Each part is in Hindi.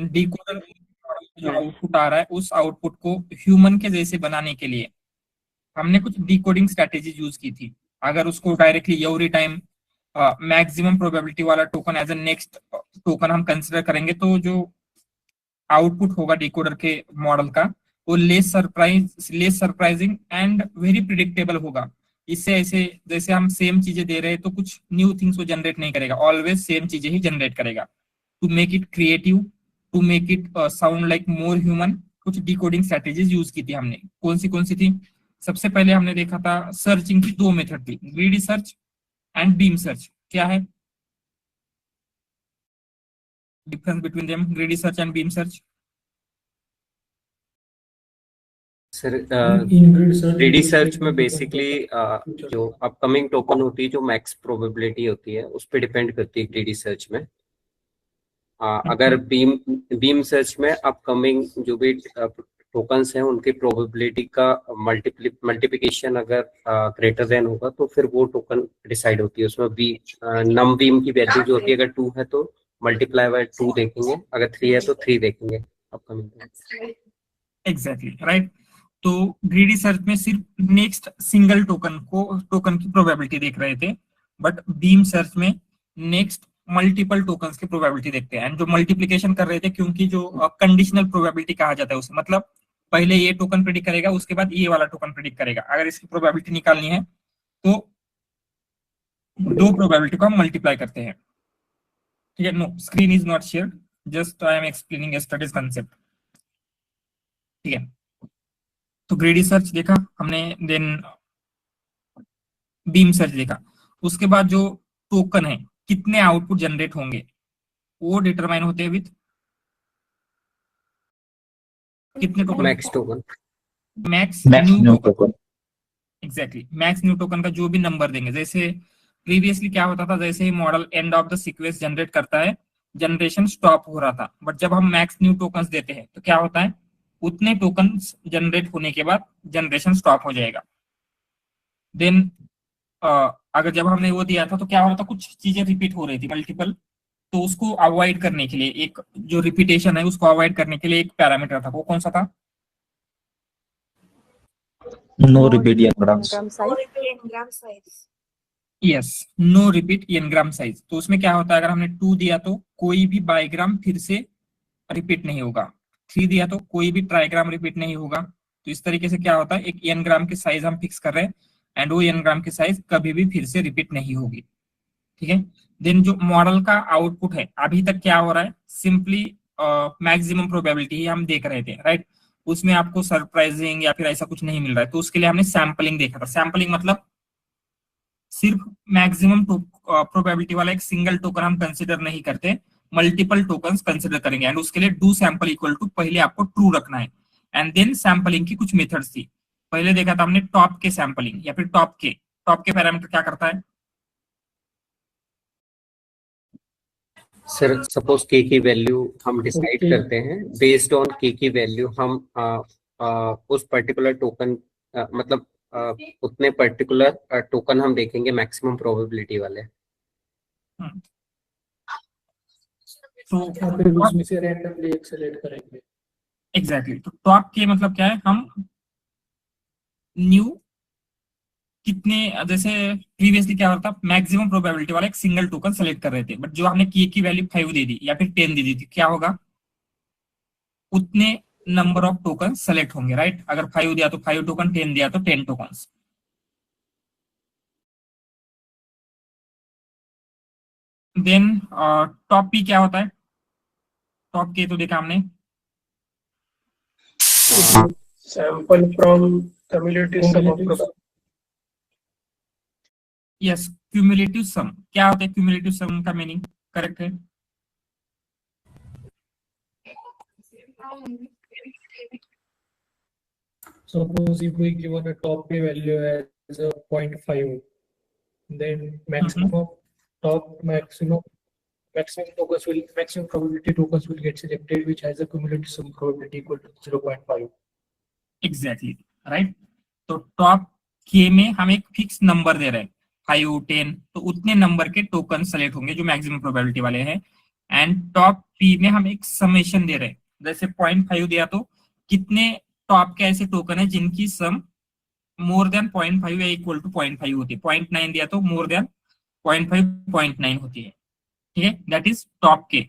डिकोडर जो आउटपुट आ रहा है उस आउटपुट को ह्यूमन के जैसे बनाने के लिए हमने कुछ डिकोडिंग स्ट्रेटेजीज यूज की थी। अगर उसको directly every time maximum probability वाला token as a next token हम कंसिडर करेंगे, तो जो आउटपुट होगा डिकोडर के मॉडल का वो less surprising and very predictable होगा। इससे ऐसे जैसे हम सेम चीजें दे रहे हैं तो कुछ न्यू थिंग्स वो जनरेट नहीं करेगा, ऑलवेज सेम चीजें ही जनरेट करेगा। To make it creative, to make it sound like more human, कुछ डिकोडिंग स्ट्रेटेजीज यूज की थी हमने। कौन सी थी? सबसे पहले हमने देखा था सर्चिंग की दो मेथड थी, greedy search and beam search. क्या है difference between them, greedy search and beam search? Sir in grid greedy search में बेसिकली जो अपकमिंग टोकन होती है, जो मैक्स प्रोबेबिलिटी होती है, उस पर डिपेंड करती है ग्रीडी सर्च में। अगर बीम सर्च में अपकमिंग जो भी टोकन्स हैं उनकी प्रोबेबिलिटी का मल्टीप्लिकेशन अगर ग्रेटर देन होगा तो फिर वो टोकन डिसाइड होती है। उसमें बी नम बीम की वैल्यू जो होती है, अगर 2 है तो मल्टीप्लाई बाय 2 देखेंगे, अगर 3 है तो 3 देखेंगे अपकमिंग। Exactly right. तो ग्रीडी सर्च में सिर्फ नेक्स्ट सिंगल टोकन की प्रोबेबिलिटी देख रहे थे, बट बीम सर्च में नेक्स्ट मल्टीपल टोकन्स की प्रोबेबिलिटी देखते हैं। एंड जो मल्टीप्लिकेशन कर रहे थे, क्योंकि जो कंडीशनल प्रोबेबिलिटी कहा जाता है उसे, मतलब पहले ये टोकन प्रेडिक्ट करेगा उसके बाद ये वाला टोकन प्रेडिक्ट करेगा। अगर इसकी प्रोबेबिलिटी निकालनी है तो दो प्रोबेबिलिटी को हम मल्टीप्लाई करते हैं। ठीक है, no screen is not share, just I am explaining yesterday's concept. ठीक है, तो ग्रीडी सर्च देखा हमने, देन बीम सर्च देखा। उसके बाद जो टोकन है कितने आउटपुट जनरेट होंगे वो डिटरमाइन होते हैं विथ कितने token? Max token, max new new token. Token. Exactly, max new token का जो भी नंबर देंगे। जैसे प्रीवियसली क्या होता था, जैसे ही model end of the sequence generate करता है जनरेशन स्टॉप हो रहा था, बट जब हम मैक्स न्यू टोकन्स देते हैं तो क्या होता है, उतने टोकन्स जनरेट होने के बाद जनरेशन स्टॉप हो जाएगा। देन अगर जब हमने वो दिया था तो क्या हो रहा था, कुछ चीजें रिपीट हो रही थी मल्टीपल, तो उसको अवॉइड करने के लिए एक जो रिपीटेशन है उसको अवॉइड करने के लिए एक पैरामीटर था, वो कौन सा था? No repeat ngrams. Yes, no repeat ngram size. तो उसमें क्या होता है, अगर हमने 2 दिया तो कोई भी बाईग्राम फिर से रिपीट नहीं होगा, 3 दिया तो कोई भी ट्राईग्राम रिपीट नहीं होगा। तो इस तरीके से क्या होता है, एक एनग्राम की साइज हम फिक्स कर रहे हैं एंड वो एनग्राम की साइज कभी भी फिर से रिपीट नहीं होगी। ठीक है, देन जो मॉडल का आउटपुट है अभी तक क्या हो रहा है, सिंपली मैक्सिमम प्रोबेबिलिटी ही हम देख रहे थे, राइट। उसमें आपको सरप्राइजिंग या फिर ऐसा कुछ नहीं मिल रहा है, तो उसके लिए हमने सैंपलिंग देखा था। सैंपलिंग मतलब सिर्फ मैक्सिमम प्रोबेबिलिटी वाला एक सिंगल टोकन हम कंसिडर नहीं करते, मल्टीपल टोकन्स कंसिडर करेंगे। एंड उसके लिए डू सैंपल इक्वल टू पहले आपको ट्रू रखना है, एंड देन सैंपलिंग की कुछ मेथड्स थी। पहले देखा था हमने टॉप के सैंपलिंग, या फिर टॉप के पैरामीटर क्या करता है? सर सपोज के की वैल्यू हम डिसाइड करते हैं, बेस्ड ऑन के की वैल्यू हम उस पर्टिकुलर टोकन मतलब उतने पर्टिकुलर टोकन हम देखेंगे मैक्सिमम प्रोबेबिलिटी वाले। तो फिर उसमें से रैंडमली एक सेलेक्ट करेंगे। एग्जैक्टली, तो टॉप के मतलब क्या है, हम न्यू कितने, जैसे प्रीवियसली क्या होता था, मैक्सिमम प्रोबेबिलिटी वाला एक सिंगल टोकन सेलेक्ट कर रहे थे, बट जो हमने की वैल्यू 5 दे दी या फिर 10 दे दी थी, क्या होगा, उतने नंबर ऑफ टोकन सेलेक्ट होंगे, राइट। अगर 5 दिया तो 5 टोकन, 10 दिया तो 10 टोकन। देन टॉप पी क्या होता है? टॉप के तो देखा हमने, sample from cumulative sum of, yes cumulative sum. क्या होता है क्यूमुलेटिव सम का मीनिंग? करेक्ट है, suppose if we given a top pay value as a 0.5, then maximum probability tokens will get selected which has a cumulative sum probability equal to 0.5. Exactly right. तो टॉप के में हम एक फिक्स नंबर दे रहे हैं 5, 10, तो उतने नंबर के टोकन सेलेक्ट होंगे जो मैक्सिमम प्रोबेबिलिटी वाले हैं। एंड टॉप पी में हम एक समेशन दे रहे हैं, जैसे 0.5 दिया तो कितने टॉप के ऐसे टोकन है जिनकी सम मोर देन 0.5 या इक्वल टू 0.5 होती है, 0.9 दिया तो मोर देन 0.5 0.9 होती है, ठीक है, दैट इज टॉप के।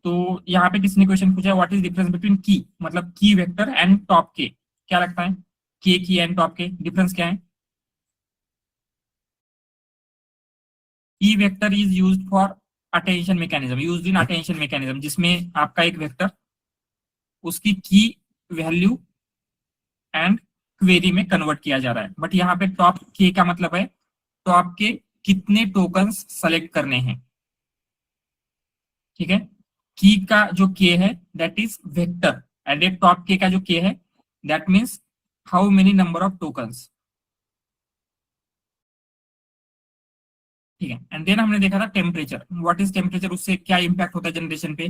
तो यहाँ पे किसने क्वेश्चन पूछा व्हाट इज डिफरेंस बिटवीन की, मतलब की वेक्टर एंड टॉप के, क्या लगता है के की एंड टॉप के डिफरेंस क्या है? की vector is used for attention mechanism, used in attention mechanism, जिसमें आपका एक वेक्टर उसकी की वैल्यू एंड क्वेरी में कन्वर्ट किया जा रहा है, बट यहाँ पे टॉप के का मतलब है टॉप के कितने टोकन्स सेलेक्ट करने हैं, ठीक है। की का जो के है that is vector and A top के का जो के है that means how many number of tokens, ठीक है। एंड देन हमने देखा था टेम्परेचर, व्हाट इज टेम्परेचर, उससे क्या इंपैक्ट होता है जनरेशन पे?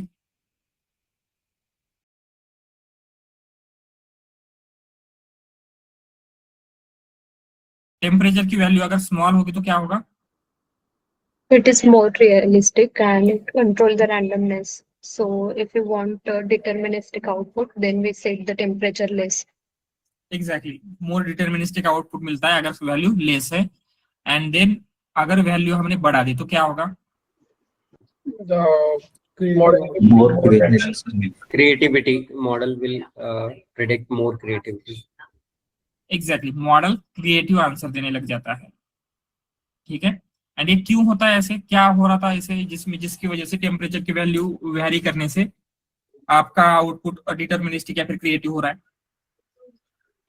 टेम्परेचर की वैल्यू अगर स्मॉल होगी तो क्या होगा? It is more realistic and it control the randomness. So if you want a deterministic output, then we set the temperature less. Exactly, more deterministic output मिलता है अगर वैल्यू लेस है। एंड देन अगर वैल्यू हमने बढ़ा दी तो क्या होगा? The More creativity. creativity model will predict more creativity. Exactly, model creative answer देने लग जाता है, ठीक है। एंड ये क्यों होता है ऐसे, क्या हो रहा था ऐसे, जिसमें जिसकी वजह से टेम्परेचर की वैल्यू वेरी करने से आपका आउटपुट डिटर्मिनिस्टिक या फिर क्रिएटिव हो रहा है?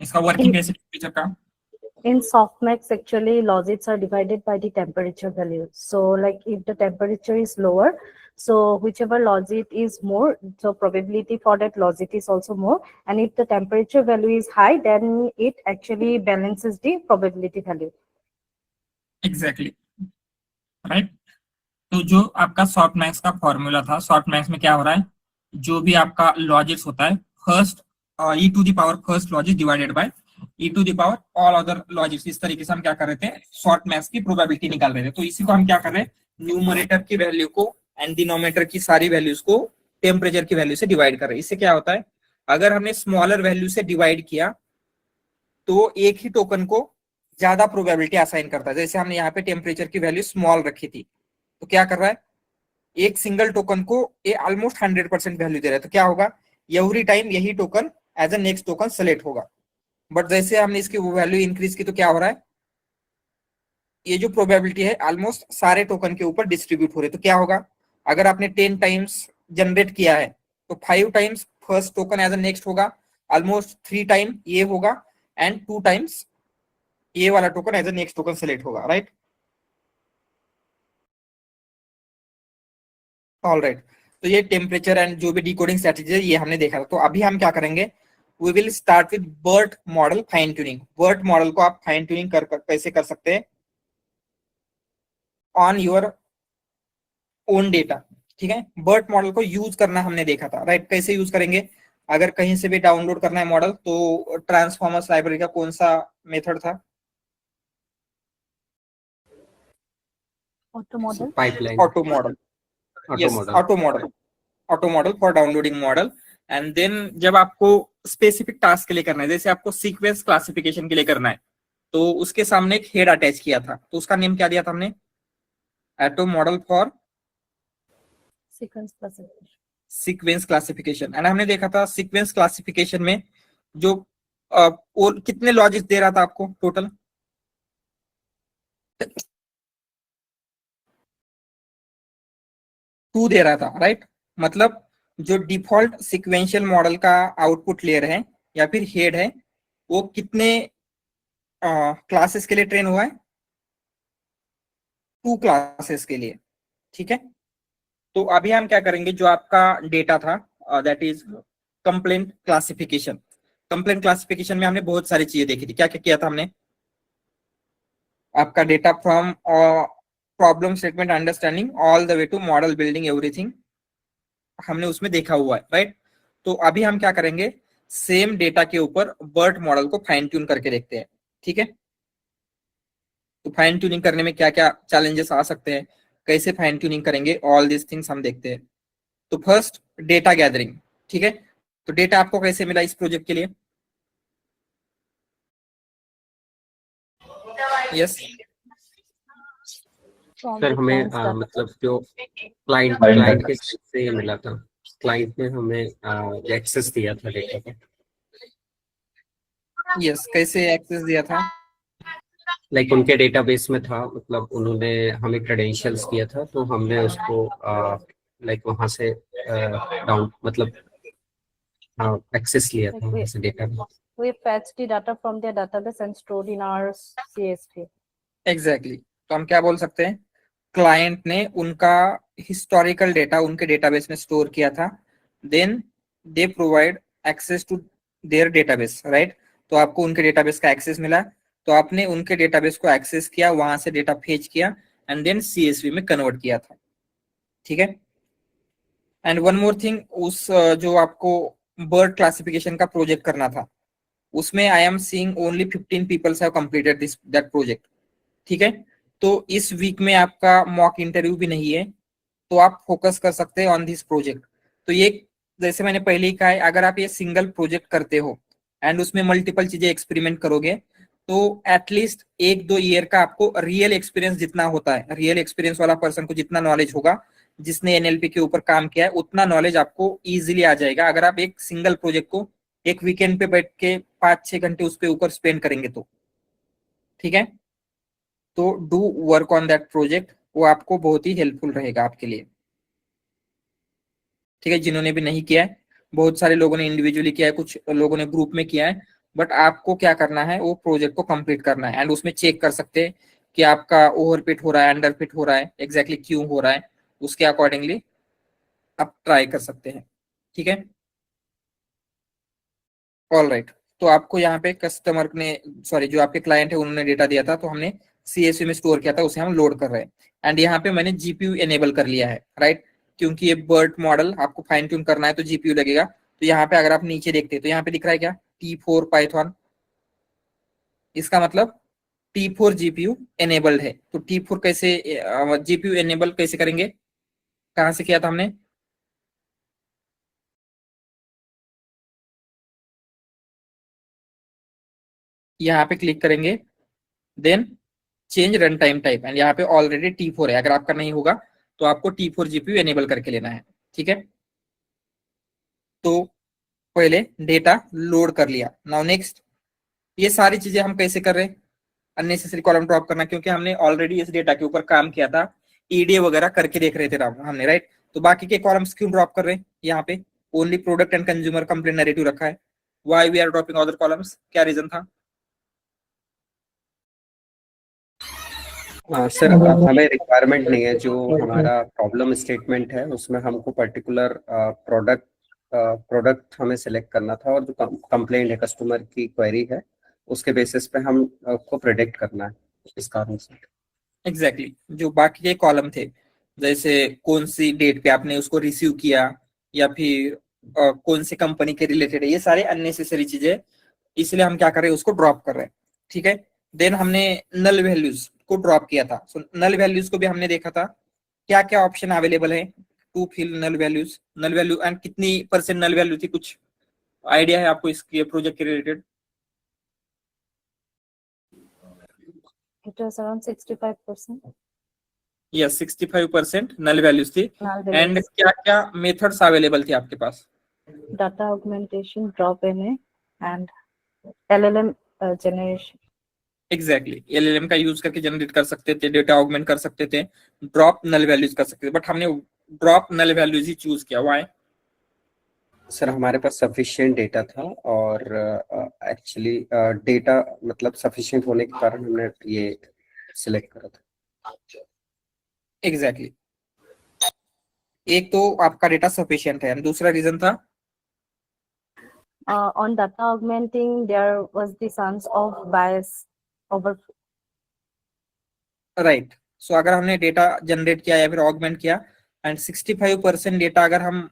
इसका वर्किंग कैसे टेम्परेचर का? In softmax, actually, logits are divided by the temperature value. So, like if the temperature is lower, so whichever logit is more, so probability for that logit is also more. And if the temperature value is high, then it actually balances the probability value. Exactly, right. तो जो आपका सॉफ्ट मैक्स का फॉर्मूला था, सॉफ्ट मैक्स में क्या हो रहा है, जो भी आपका लॉजिक्स होता है first E to the power first logic divided by E to the power all other logics, इस तरीके से हम क्या कर रहे थे, शॉर्ट मैक्स की प्रोबेबिलिटी निकाल रहे थे। तो इसी को हम क्या कर रहे हैं, न्यूमरेटर की वैल्यू को एंड डिनोमिनेटर की सारी वैल्यूज को टेम्परेचर की वैल्यू से डिवाइड कर रहे हैं। इससे क्या होता है, अगर हमने स्मॉलर वैल्यू से डिवाइड किया तो एक ही टोकन को ज्यादा प्रोबेबिलिटी असाइन करता है। जैसे हमने यहाँ पे टेम्परेचर की वैल्यू स्मॉल रखी थी, तो क्या कर रहा है, एक सिंगल टोकन को ये ऑलमोस्ट 100% वैल्यू दे रहा है, तो क्या होगा, एवरी टाइम यही token as a next token select होगा। बट जैसे हमने इसकी वैल्यू इंक्रीज की तो क्या हो रहा है, ये जो प्रोबेबिलिटी है ऑलमोस्ट सारे टोकन के ऊपर डिस्ट्रीब्यूट हो रहे, तो क्या होगा, अगर आपने 10 टाइम्स जनरेट किया है तो 5 times first token as a next होगा, ऑलमोस्ट 3 टाइम ये होगा एंड 2 टाइम्स ये वाला token as a next token select होगा, राइट। ऑल राइट, तो ये टेम्परेचर एंड जो भी डिकोडिंग स्ट्रेटजी है ये हमने देखा था। तो अभी हम क्या करेंगे, we will start with BERT model fine tuning. BERT model को आप फाइन ट्यूनिंग कैसे कर सकते हैं ऑन योर ओन डेटा, ठीक है। बर्ट मॉडल को यूज करना हमने देखा था, राइट। कैसे यूज करेंगे, अगर कहीं से भी डाउनलोड करना है मॉडल तो ट्रांसफॉर्मर्स लाइब्रेरी का कौन सा मेथड था? Auto model. Pipeline. Auto model, Auto model. Auto model for downloading model. And then जब आपको स्पेसिफिक टास्क के लिए करना है, जैसे आपको सीक्वेंस क्लासिफिकेशन के लिए करना है, तो उसके सामने एक हेड अटैच किया था, तो उसका नेम क्या दिया था हमने, auto model for Sequence classification. Sequence classification. And हमने देखा था सीक्वेंस क्लासिफिकेशन में जो और कितने लॉजिक दे रहा था आपको टोटल, टू दे रहा था, राइट। मतलब जो डिफॉल्ट सीक्वेंशियल मॉडल का आउटपुट लेयर है या फिर हेड है वो कितने क्लासेस के लिए ट्रेन हुआ है, 2 क्लासेस के लिए, ठीक है। तो अभी हम क्या करेंगे, जो आपका डेटा था that is complaint classification. Complaint classification में हमने बहुत सारी चीजें देखी थी, क्या क्या किया था हमने, आपका data from problem statement understanding all the way to model building everything हमने उसमें देखा हुआ है, राइट। तो अभी हम क्या करेंगे, सेम डेटा के ऊपर बर्ट मॉडल को फाइन ट्यून करके देखते हैं, ठीक है। तो फाइन ट्यूनिंग करने में क्या क्या चैलेंजेस आ सकते हैं, कैसे फाइन ट्यूनिंग करेंगे, ऑल दिस थिंग्स हम देखते हैं। तो फर्स्ट डेटा गैदरिंग, ठीक है। तो डेटा आपको कैसे मिला इस प्रोजेक्ट के लिए? यस From सर the हमें client's data. मतलब जो क्लाइंट Client क्लाइंट data. के से ये मिला था, क्लाइंट ने हमें एक्सेस दिया था डेटा का। यस, कैसे एक्सेस दिया था? लाइक उनके डेटाबेस में था, मतलब उन्होंने हमें क्रेडेंशियल्स किया था, तो हमने उसको लाइक वहां से डाउन मतलब एक्सेस लिया था Like वहां से data. we fetch the data from their database and stored in our CSV. Exactly तो हम क्या बोल सकते हैं, क्लाइंट ने उनका हिस्टोरिकल डेटा उनके डेटाबेस में स्टोर किया था, then they provide access to their database, right. तो आपको उनके डेटाबेस का एक्सेस मिला, तो आपने उनके डेटाबेस को एक्सेस किया, वहां से डेटा फेच किया एंड देन सीएसवी में कन्वर्ट किया था, ठीक है। एंड वन मोर थिंग, उस जो आपको बर्ड क्लासिफिकेशन का प्रोजेक्ट करना था, उसमें I am seeing only 15 peoples have completed this that project, ठीक है। तो इस वीक में आपका मॉक इंटरव्यू भी नहीं है, तो आप फोकस कर सकते हैं ऑन दिस प्रोजेक्ट। तो ये जैसे मैंने पहले ही कहा है, अगर आप ये सिंगल प्रोजेक्ट करते हो एंड उसमें मल्टीपल चीजें एक्सपेरिमेंट करोगे, तो एटलीस्ट 1-2 ईयर का आपको रियल एक्सपीरियंस जितना होता है, रियल एक्सपीरियंस वाला पर्सन को जितना नॉलेज होगा, जिसने एनएलपी के ऊपर काम किया है, उतना नॉलेज आपको इजीली आ जाएगा अगर आप एक सिंगल प्रोजेक्ट को एक वीकेंड पे बैठ के 5-6 घंटे उस पे ऊपर स्पेंड करेंगे तो, ठीक है। तो do work on that project, वो आपको बहुत ही हेल्पफुल रहेगा आपके लिए, ठीक है। जिन्होंने भी नहीं किया है, बहुत सारे लोगों ने इंडिविजुअली किया है, कुछ लोगों ने ग्रुप में किया है, बट आपको क्या करना है, वो प्रोजेक्ट को कंप्लीट करना है एंड उसमें चेक कर सकते हैं कि आपका ओवरफिट हो रहा है, अंडरफिट हो रहा है, एग्जैक्टली क्यों हो रहा है, उसके अकॉर्डिंगली आप ट्राई कर सकते हैं, ठीक है। ऑल राइट, तो आपको यहाँ पे कस्टमर ने, सॉरी जो आपके क्लाइंट है उन्होंने डेटा दिया था, तो हमने सीएसवी में स्टोर किया था, उसे हम लोड कर रहे हैं एंड यहाँ पे मैंने जीपीयू एनेबल कर लिया है, राइट। क्योंकि ये बर्ट मॉडल आपको फाइन ट्यून करना है तो जीपीयू लगेगा। तो यहाँ पे अगर आप नीचे देखते हैं तो यहाँ पे दिख रहा है क्या, T4 पाइथन, इसका मतलब T4 जीपीयू एनेबल्ड है। तो T4 कैसे जीपीयू एनेबल कैसे करेंगे, कहाँ से किया था हमने? यहाँ पे क्लिक करेंगे, then change run time type and यहाँ पे ऑलरेडी T4 है, अगर आपका नहीं होगा तो आपको T4 जीपीयू एनेबल करके लेना है, ठीक है। तो पहले डेटा लोड कर लिया, नाउ नेक्स्ट ये सारी चीजें हम कैसे कर रहे हैं, अननेसेसरी कॉलम ड्रॉप करना, क्योंकि हमने ऑलरेडी इस डेटा के ऊपर काम किया था, ईडीए वगैरह करके देख रहे थे हमने, राइट। तो बाकी के कॉलम्स क्यों ड्रॉप कर रहे हैं, यहाँ पे only product and consumer complaint narrative रखा है, why we are dropping other columns, क्या रीजन था? सर हमें रिक्वायरमेंट नहीं है, जो हमारा प्रॉब्लम स्टेटमेंट है उसमें हमको पर्टिकुलर प्रोडक्ट हमें सिलेक्ट करना था, और जो कंप्लेंट है, कस्टमर की क्वेरी है, उसके बेसिस पे हम को प्रेडिक्ट करना है, इस कारण से। एग्जैक्टली जो बाकी के कॉलम थे, जैसे कौन सी डेट पे आपने उसको रिसीव किया, या फिर कौन सी कंपनी के रिलेटेड है, ये सारे अननेसेसरी चीजें, इसलिए हम क्या कर रहे हैं, उसको ड्रॉप कर रहे हैं, ठीक है। देन हमने नल वैल्यूज को ड्रॉप किया था, सो नल वैल्यूज को भी हमने देखा था क्या क्या ऑप्शन अवेलेबल है to fill null values, null value and कितनी परसेंट नल वैल्यू थी, कुछ आइडिया है आपको इसके प्रोजेक्ट के related? It was around 65%. Yes 65% null values थी। Null and values. क्या क्या मेथड्स अवेलेबल थे आपके पास? Data augmentation, drop NA, and LLM generation. Exactly LLM का यूज करके जनरेट कर सकते थे, डेटा ऑगमेंट कर सकते थे, ड्रॉप नल वैल्यूज कर सकते थे, बट हमने ड्रॉप नल वैल्यूज ही चूज किया, व्हाई? सर हमारे पास सफिशिएंट डेटा था, और एक्चुअली डेटा मतलब सफिशिएंट होने के कारण हमने ये सिलेक्ट करा था। एग्जैक्टली एक तो आपका डेटा सफिशिएंट है, दूसरा रीजन था On data augmenting, there was the chance of bias over. Right. So अगर हमने डेटा जनरेट किया या फिर ऑगमेंट किया एंड 65% डेटा अगर हम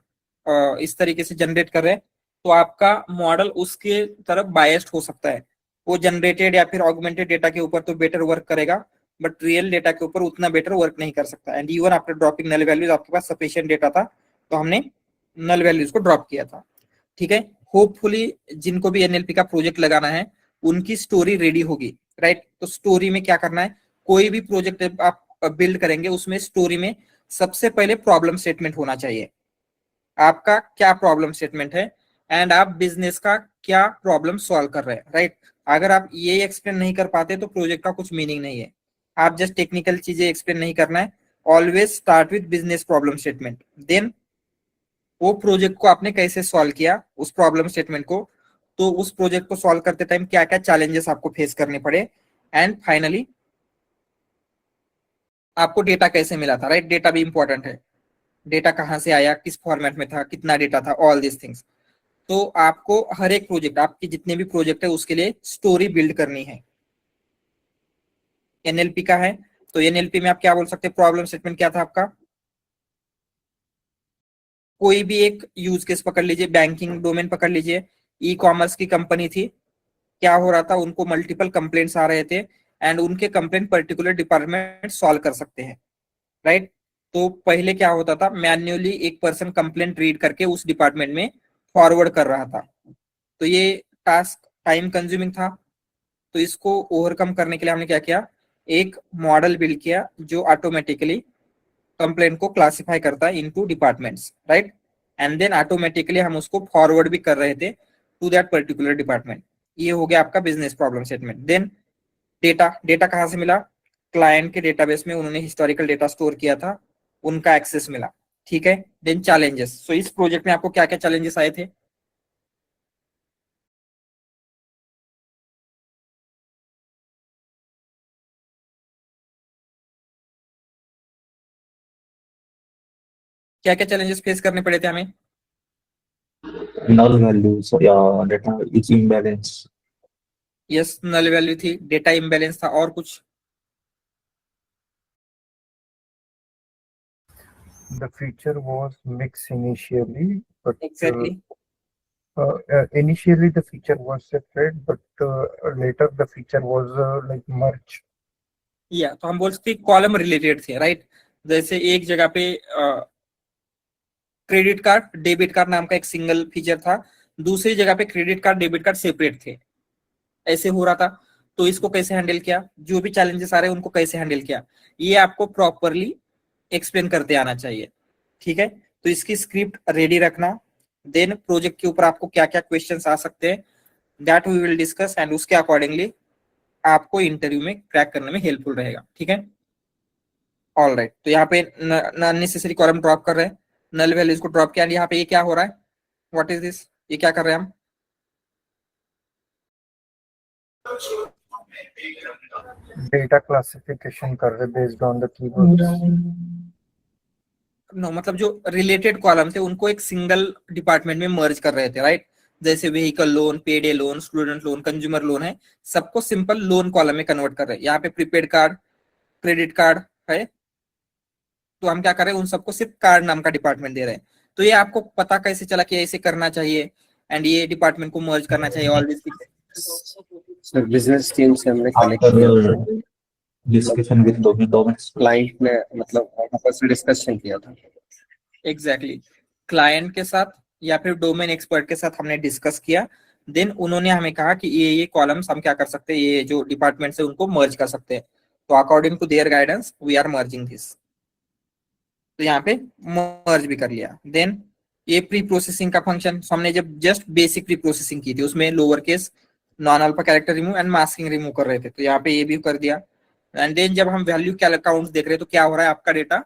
इस तरीके से जनरेट कर रहे हैं, तो आपका मॉडल उसके तरफ बायस्ड हो सकता है, वो जनरेटेड या फिर ऑगमेंटेड डेटा के ऊपर तो बेटर वर्क करेगा, बट रियल डेटा के ऊपर उतना बेटर वर्क नहीं कर सकता। And even after dropping null values आपके पास सफिशिएंट डेटा था तो हमने नल वैल्यूज को ड्रॉप किया था। ठीक है, होपफुली जिनको भी एनएलपी का प्रोजेक्ट लगाना है उनकी स्टोरी रेडी होगी, राइट। तो स्टोरी में क्या करना है, कोई भी प्रोजेक्ट आप बिल्ड करेंगे उसमें स्टोरी में सबसे पहले प्रॉब्लम स्टेटमेंट होना चाहिए। आपका क्या प्रॉब्लम स्टेटमेंट है एंड आप बिजनेस का क्या प्रॉब्लम सॉल्व कर रहे हैं, राइट। अगर आप ये एक्सप्लेन नहीं कर पाते तो प्रोजेक्ट का कुछ मीनिंग नहीं है। आप जस्ट टेक्निकल चीजें एक्सप्लेन नहीं करना है, always start with business problem statement, then वो प्रोजेक्ट को आपने कैसे सॉल्व किया उस प्रॉब्लम स्टेटमेंट को, तो उस प्रोजेक्ट को सॉल्व करते टाइम क्या क्या चैलेंजेस आपको फेस करने पड़े, एंड फाइनली आपको डेटा कैसे मिला था, राइट। डेटा भी इंपॉर्टेंट है, डेटा कहाँ से आया, किस फॉर्मेट में था, कितना डेटा था, ऑल दिस थिंग्स। तो आपको हर एक प्रोजेक्ट, आपके जितने भी प्रोजेक्ट है उसके लिए स्टोरी बिल्ड करनी है। एनएलपी का है तो एनएलपी में आप क्या बोल सकते हैं, प्रॉब्लम स्टेटमेंट क्या था आपका, कोई भी एक यूज केस पकड़ लीजिए, बैंकिंग डोमेन पकड़ लीजिए, ई कॉमर्स की कंपनी थी, क्या हो रहा था, उनको मल्टीपल कंप्लेंट्स आ रहे थे एंड उनके कंप्लेंट पर्टिकुलर डिपार्टमेंट सॉल्व कर सकते हैं, राइट। तो पहले क्या होता था, मैन्युअली एक पर्सन कंप्लेंट रीड करके उस डिपार्टमेंट में फॉरवर्ड कर रहा था, तो ये टास्क टाइम कंज्यूमिंग था। तो इसको ओवरकम करने के लिए हमने क्या किया, एक मॉडल बिल्ड किया जो ऑटोमेटिकली कंप्लेंट को क्लासिफाई करता है into departments, right. And then automatically हम उसको फॉरवर्ड भी कर रहे थे टू दैट पर्टिकुलर डिपार्टमेंट। ये हो गया आपका business problem statement. Then data, data कहाँ से मिला, क्लाइंट के डेटाबेस में उन्होंने हिस्टोरिकल डेटा स्टोर किया था, उनका एक्सेस मिला, ठीक है। देन चैलेंजेस, सो इस प्रोजेक्ट में आपको क्या क्या चैलेंजेस आए थे, क्या क्या चैलेंजेस फेस करने पड़े थे हमें, null values, data is imbalance. Yes null value थी, डेटा इम्बेलेंस था, और कुछ, The feature was mixed initially, but exactly initially the feature was separate, but later the feature was like merged. या तो हम बोल सकते कॉलम रिलेटेड थे, राइट। जैसे एक जगह पे क्रेडिट कार्ड डेबिट कार्ड नाम का एक सिंगल फीचर था, दूसरी जगह पे credit card debit card separate थे, ऐसे हो रहा था। तो इसको कैसे हैंडल किया, जो भी चैलेंजेस आ रहे हैं उनको कैसे हैंडल किया, ये आपको प्रॉपरली एक्सप्लेन करते आना चाहिए, ठीक है। तो इसकी स्क्रिप्ट रेडी रखना, देन प्रोजेक्ट के ऊपर आपको क्या क्या क्वेश्चंस आ सकते हैं that we will discuss, and उसके अकॉर्डिंगली आपको इंटरव्यू में क्रैक करने में हेल्पफुल रहेगा, ठीक है। ऑल राइट, तो यहाँ पे अननेसेसरी कॉलम ड्रॉप कर रहे हैं, नल वैल्यूज को ड्रॉप किया, यहाँ पे ये क्या हो रहा है, व्हाट इज दिस, ये क्या कर रहे हैं हम, Data classification कर रहे based on the keywords. No मतलब जो रिलेटेड कॉलम थे उनको एक सिंगल डिपार्टमेंट में मर्ज कर रहे थे, राइट। जैसे व्हीकल लोन, पेडे loan, student loan, consumer loan है, सबको सिंपल लोन कॉलम में कन्वर्ट कर रहे हैं। यहाँ पे प्रीपेड कार्ड, क्रेडिट कार्ड है, तो हम क्या कर रहे हैं, उन सबको सिर्फ कार्ड नाम का डिपार्टमेंट दे रहे हैं। तो ये आपको पता कैसे चला कि ऐसे करना चाहिए एंड ये डिपार्टमेंट को मर्ज करना चाहिए, all this sir business team से हमने कनेक्ट किया था, After discussion with domain client ने मतलब आपस में डिस्कशन किया था। एग्जैक्टली, क्लाइंट के साथ या फिर डोमेन एक्सपर्ट के साथ हमने डिस्कस किया, देन उन्होंने हमें कहा कि ये कॉलम्स हम क्या कर सकते हैं, ये जो डिपार्टमेंट है उनको मर्ज कर सकते हैं। तो according to their guidance we are merging this, तो यहाँ पे मर्ज भी कर लिया। देन ये प्री प्रोसेसिंग का फंक्शन, हमने जब जस्ट बेसिक प्री प्रोसेसिंग की थी उसमें lower case non alpha character remove and masking remove कर रहे थे, तो यहाँ पे ये भी कर दिया। एंड देन जब हम वैल्यू काउंट्स देख रहे हैं तो क्या हो रहा है, आपका डेटा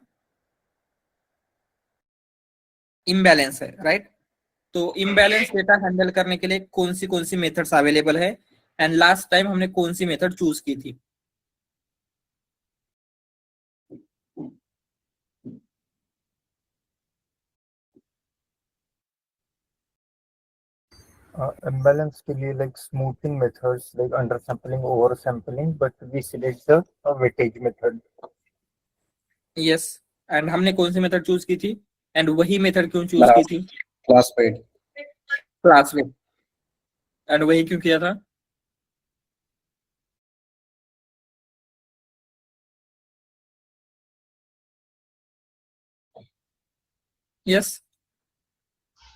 इम्बैलेंस है, राइट। तो इम्बैलेंस डेटा हैंडल करने के लिए कौन सी मेथड्स अवेलेबल है, एंड लास्ट टाइम हमने कौन सी मेथड चूज की थी, Imbalance के लिए like smoothing methods like undersampling, oversampling, but we select the weightage method. Yes. And हमने कौन सी मेथड चूज की थी, एंड वही मेथड क्यों चूज की थी, क्लासिफाइड। क्लास में, एंड वही क्यों किया था, yes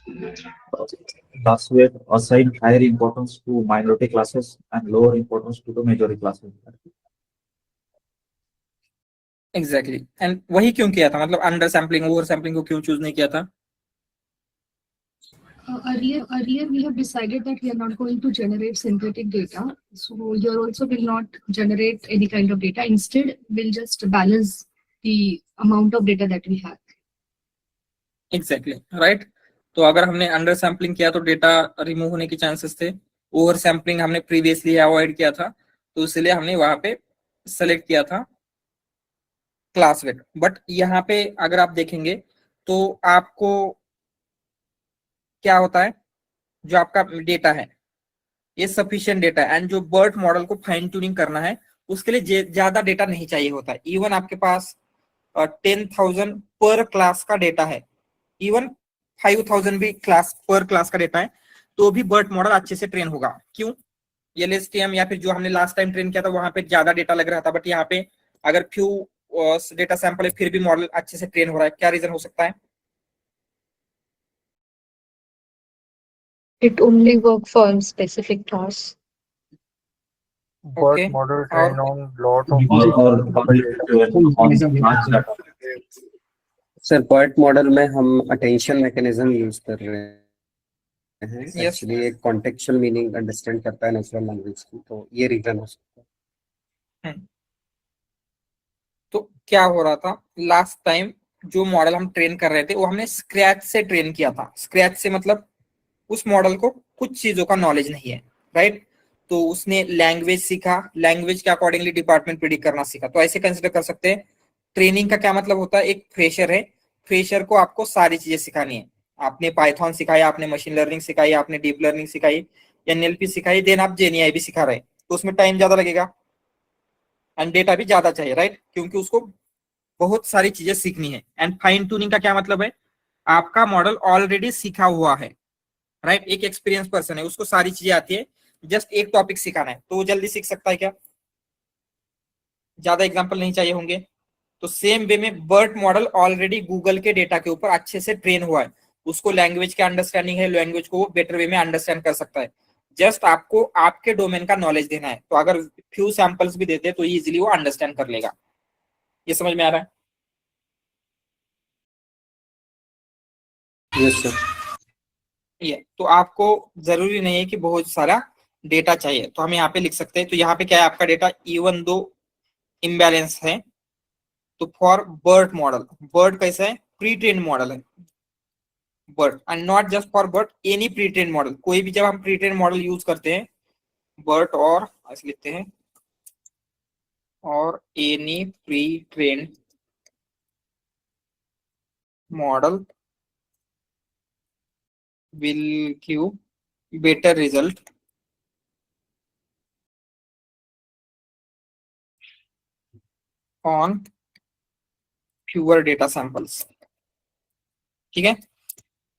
Class weight assign higher importance to minority classes and lower importance to the majority classes. Exactly and वही क्यों किया था, मतलब अंडर सैम्पलिंग ओवर सैम्पलिंग को क्यों चूज नहीं किया था? Earlier we have decided that we are not going to generate synthetic data. So here also will not generate any kind of data. Instead, we'll just balance the amount of data that we have. Exactly right. तो अगर हमने अंडर सैम्पलिंग किया तो डेटा रिमूव होने के चांसेस थे, ओवर सैम्पलिंग हमने प्रीवियसली अवॉइड किया था, तो इसलिए हमने वहां पे सेलेक्ट किया था क्लास वेट। बट यहाँ पे अगर आप देखेंगे तो आपको क्या होता है, जो आपका डेटा है ये सफिशिएंट डेटा है, एंड जो बर्ट मॉडल को फाइन ट्यूनिंग करना है उसके लिए ज्यादा डेटा नहीं चाहिए होता है। इवन आपके पास 10,000 पर क्लास का डेटा है, इवन 5,000 भी क्लास पर क्लास का डेटा है, तो भी बर्ट मॉडल अच्छे से ट्रेन होगा। क्यों? LSTM या फिर जो हमने लास्ट टाइम ट्रेन किया था वहां पे ज्यादा डेटा लग रहा था, बट यहाँ पे अगर फ्यू डेटा सैंपल है फिर भी मॉडल अच्छे से ट्रेन हो रहा है। क्या रीजन हो सकता है? It only work for specific class. BERT Okay. model trained on lot of sir BERT model में हम अटेंशन मैकेनिज्म यूज कर रहे हैं, Yes. एक्चुअली एक कॉन्टेक्चुअल मीनिंग अंडरस्टैंड करता है नेचुरल लैंग्वेज की, तो ये रीजन हो सकता है। तो क्या हो रहा था लास्ट टाइम, जो मॉडल हम ट्रेन कर रहे थे वो हमने स्क्रैच से ट्रेन किया था। स्क्रैच से मतलब उस मॉडल को कुछ चीजों का नॉलेज नहीं है, राइट? तो उसने लैंग्वेज सीखा, लैंग्वेज के अकॉर्डिंगली डिपार्टमेंट प्रिडिक्ट करना सीखा। तो ऐसे कंसिडर कर सकते हैं ट्रेनिंग का क्या मतलब होता है, एक फ्रेशर है, फ्रेशर को आपको सारी चीजें सिखानी है। आपने पाइथन सिखाया, आपने मशीन लर्निंग सिखाई, आपने डीप लर्निंग सिखाई, NLP सिखाई, देन आप जेएनआई भी सिखा रहे हैं, तो उसमें टाइम ज्यादा लगेगा एंड डेटा भी ज्यादा चाहिए, राइट? क्योंकि उसको बहुत सारी चीजें सीखनी है। एंड फाइन ट्यूनिंग का क्या मतलब है, आपका मॉडल ऑलरेडी सीखा हुआ है, राइट? एक एक्सपीरियंस पर्सन है, उसको सारी चीजें आती है, जस्ट एक टॉपिक सिखाना है, तो वो जल्दी सीख सकता है क्या? ज्यादा एग्जांपल नहीं चाहिए होंगे। तो सेम वे में बर्ट मॉडल ऑलरेडी गूगल के डेटा के ऊपर अच्छे से ट्रेन हुआ है, उसको लैंग्वेज के अंडरस्टैंडिंग है, लैंग्वेज को वो बेटर वे में अंडरस्टैंड कर सकता है। जस्ट आपको आपके डोमेन का नॉलेज देना है, तो अगर फ्यू सैंपल्स भी देते तो इजीली वो अंडरस्टैंड कर लेगा। ये समझ में आ रहा है? Yes sir. ये तो आपको जरूरी नहीं है कि बहुत सारा डेटा चाहिए, तो हम यहाँ पे लिख सकते हैं। तो यहाँ पे क्या है, आपका डेटा इवन दो इम्बैलेंस है, तो फॉर बर्ट मॉडल, बर्ट कैसा है, प्री ट्रेन मॉडल है BERT, and not just for BERT, any pre train model. कोई भी जब हम प्री ट्रेन मॉडल यूज करते हैं बर्ट, और ऐसे लिखते हैं, और any pre train model will give better result on fewer data samples। ठीक है,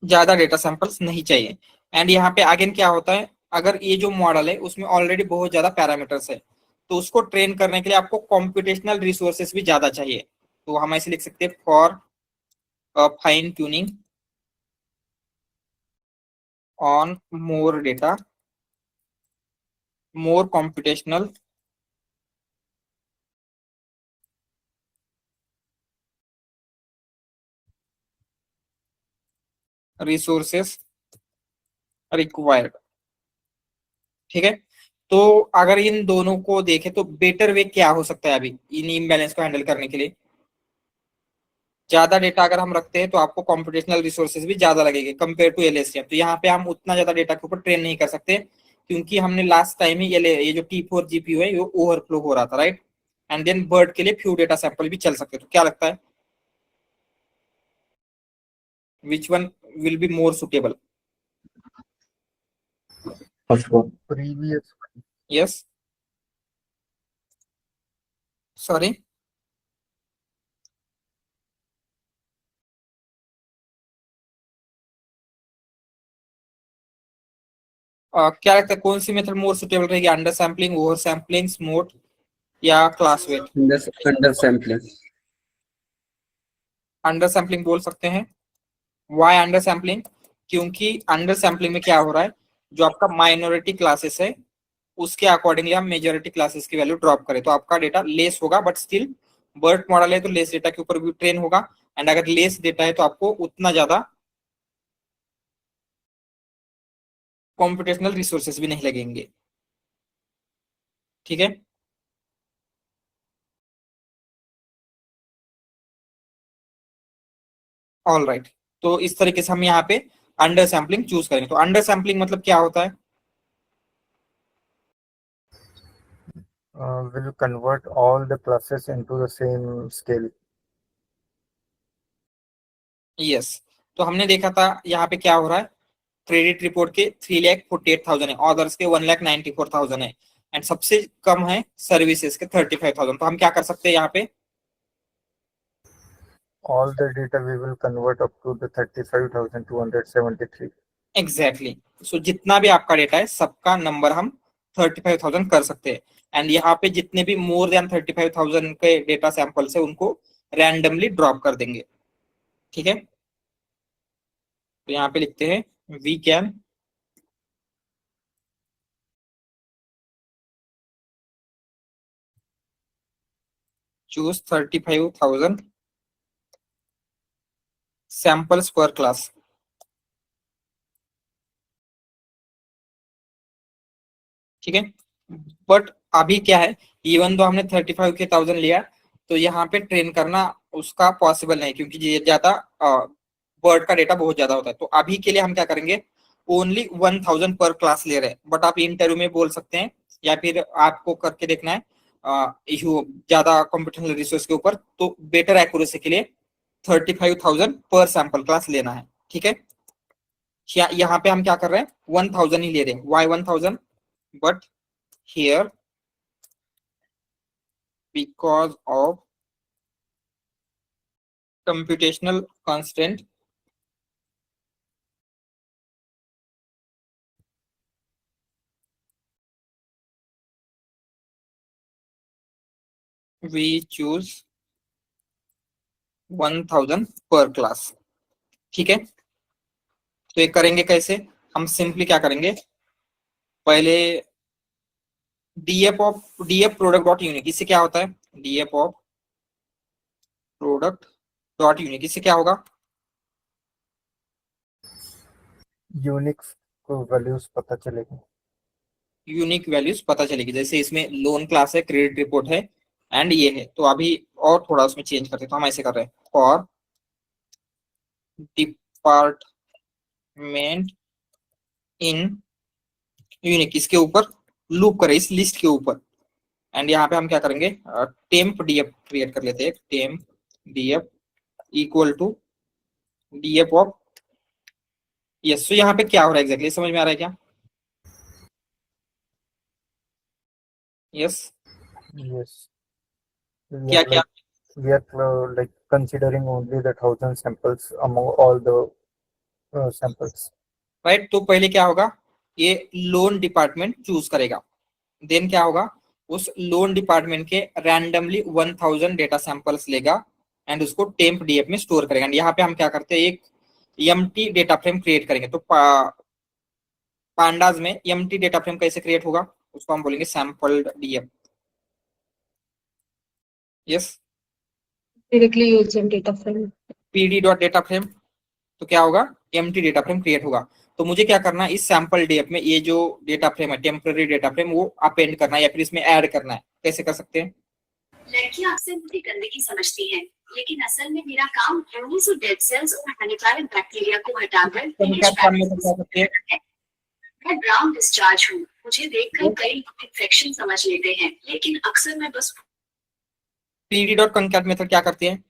ज्यादा डेटा सैंपल्स नहीं चाहिए। एंड यहाँ पे अगेन क्या होता है, अगर ये जो मॉडल है उसमें ऑलरेडी बहुत ज्यादा पैरामीटर्स है, तो उसको ट्रेन करने के लिए आपको कॉम्प्यूटेशनल रिसोर्सेस भी ज्यादा चाहिए। तो हम ऐसे लिख सकते हैं, for fine tuning on more data, more computational resources required। ठीक है, तो अगर इन दोनों को देखें तो बेटर वे क्या हो सकता है अभी इन इम्बैलेंस को हैंडल करने के लिए? ज्यादा डेटा अगर हम रखते हैं तो आपको कॉम्प्यूटेशनल रिसोर्सेज भी ज्यादा लगेंगे कंपेयर टू LSTM। तो यहाँ पे हम उतना ज्यादा डेटा के ऊपर ट्रेन नहीं कर सकते, क्योंकि हमने लास्ट टाइम ही ये जो T4 GPU है वो ओवरफ्लो हो रहा था, राइट? एंड देन बर्ड के लिए फ्यू डेटा सैंपल भी चल सकते। तो क्या लगता है, which one will be more suitable? First one. previous yes, sorry, क्या लगता है कौन सी मेथड मोर सुटेबल रहेगी, under sampling, over sampling, smooth या class weight? Under sampling. Under sampling बोल सकते हैं। Why under sampling? क्योंकि अंडर सैम्पलिंग में क्या हो रहा है, जो आपका माइनॉरिटी क्लासेस है उसके अकॉर्डिंगली हम मेजॉरिटी क्लासेस की वैल्यू ड्रॉप करें तो आपका डेटा लेस होगा, बट स्टिल बर्ट मॉडल है तो लेस डेटा के ऊपर भी ट्रेन होगा, एंड अगर लेस डेटा है तो आपको उतना ज्यादा कॉम्पिटेशनल रिसोर्सेस भी नहीं लगेंगे। ठीक है, ऑल राइट। तो इस तरीके से हम यहाँ पे अंडर सैम्पलिंग चूज करेंगे। तो अंडर सैम्पलिंग मतलब क्या होता है? Will convert all the classes into the same scale. Yes, तो हमने देखा था यहाँ पे क्या हो रहा है, क्रेडिट रिपोर्ट के 3,48,000 है, ऑर्डर्स के 1,94,000 है, एंड सबसे कम है सर्विसेज के 35,000। तो हम क्या कर सकते हैं यहाँ पे, All the data we will convert up to the 35,273. Exactly so जितना भी आपका डेटा है सबका नंबर हम 35,000 कर सकते हैं, एंड यहाँ पे जितने भी मोर देन 35,000 के डेटा सैंपल्स है उनको रैंडमली ड्रॉप कर देंगे। ठीक है, तो यहाँ पे लिखते हैं we can choose 35,000 samples per class। ठीक है, बट अभी क्या है, इवन तो हमने 35,000 लिया तो यहाँ पे ट्रेन करना उसका पॉसिबल नहीं, क्योंकि ये ज्यादा वर्ड का डेटा बहुत ज्यादा होता है। तो अभी के लिए हम क्या करेंगे, ओनली 1,000 पर क्लास ले रहे हैं, बट आप इंटरव्यू में बोल सकते हैं या फिर आपको करके देखना है ज्यादा कंप्यूटेशनल रिसोर्स के ऊपर, तो बेटर एक्यूरेसी के लिए 35,000 पर सैंपल क्लास लेना है। ठीक है, यहाँ पे हम क्या कर रहे हैं, 1,000 ही ले रहे हैं। Y 1,000? But here because of computational constraint we choose 1,000 per class। ठीक है, तो ये करेंगे कैसे, हम सिंपली क्या करेंगे, पहले डीएफ प्रोडक्ट डॉट यूनिक, इससे क्या होता है, DF of product dot unique, इससे क्या होगा, यूनिक को वैल्यूज पता चलेगी, यूनिक वैल्यूज पता चलेगी। जैसे इसमें लोन क्लास है, क्रेडिट रिपोर्ट है, एंड ये है, तो अभी और थोड़ा उसमें चेंज करते हैं, तो हम ऐसे कर रहे हैं फॉर डिपार्टमेंट इन यूनिक, इसके ऊपर लूप करें इस लिस्ट के ऊपर, एंड यहाँ पे हम क्या करेंगे, टेम्प डीएफ क्रिएट कर लेते हैं, temp DF equal to DF of, yes. तो यहाँ पे क्या हो रहा है एग्जैक्टली, समझ में आ रहा है क्या? Yes, yes. We क्या are क्या, we are like considering only the 1,000 samples among all the samples. Right. तो पहले क्या होगा, ये लोन डिपार्टमेंट चूज करेगा, देन क्या होगा, उस लोन डिपार्टमेंट के रैंडमली 1,000 डेटा सैंपल्स लेगा एंड उसको टेम्प डीएफ में स्टोर करेगा। यहाँ पे हम क्या करते हैं, एक एम्प्टी डेटा फ्रेम क्रिएट करेंगे। तो पांडाज में एम्प्टी डेटा फ्रेम कैसे क्रिएट होगा, उसको हम बोलेंगे sampled DF. Yes, Directly using data frame. PD dot data frame, तो क्या होगा, एम्प्टी डेटा फ्रेम क्रिएट होगा। तो मुझे क्या करना है, इस सैंपल डीएफ में ये जो डेटा फ्रेम है, टेम्पररी डेटा फ्रेम, वो अपेंड करना है या फिर इसमें ऐड करना है। कैसे कर सकते हैं, लड़कियां अक्सर मुझे गंदगी समझती हैं, लेकिन असल में मेरा काम डेड सेल्स और हानिकारक बैक्टीरिया को हटाकर मैं ब्राउन डिस्चार्ज हूँ। मुझे देखकर कई लोग इन्फेक्शन समझ लेते हैं, लेकिन अक्सर मैं बस पीडी डॉट कंकैट मेथड क्या करती है,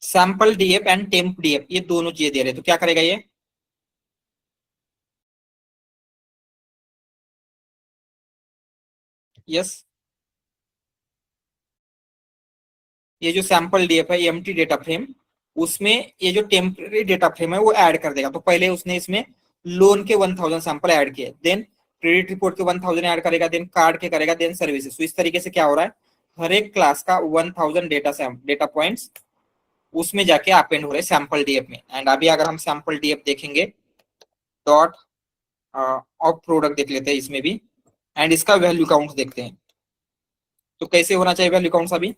sample DF and temp DF ये दोनों चीजें दे रहे हैं। तो क्या करेगा ये, यस, ये जो सैंपल डीएफ है एम्प्टी डेटा फ्रेम, उसमें ये जो टेम्पररी डेटा फ्रेम है वो ऐड कर देगा। तो पहले उसने इसमें लोन के 1,000 सैंपल ऐड किए, देन क्रेडिट रिपोर्ट के 1,000 ऐड करेगा, देन कार्ड के करेगा, देन सर्विसेज। तो इस तरीके से क्या हो रहा है, हर एक क्लास का 1,000 डेटा पॉइंट्स उसमें जाके अपेंड हो रहे सैंपल डीएफ में। एंड अभी अगर हम सैंपल डीएफ देखेंगे डॉट ऑफ प्रोडक्ट देख लेते हैं इसमें भी, एंड इसका वैल्यू काउंट देखते हैं। तो कैसे होना चाहिए वैल्यू काउंट अभी?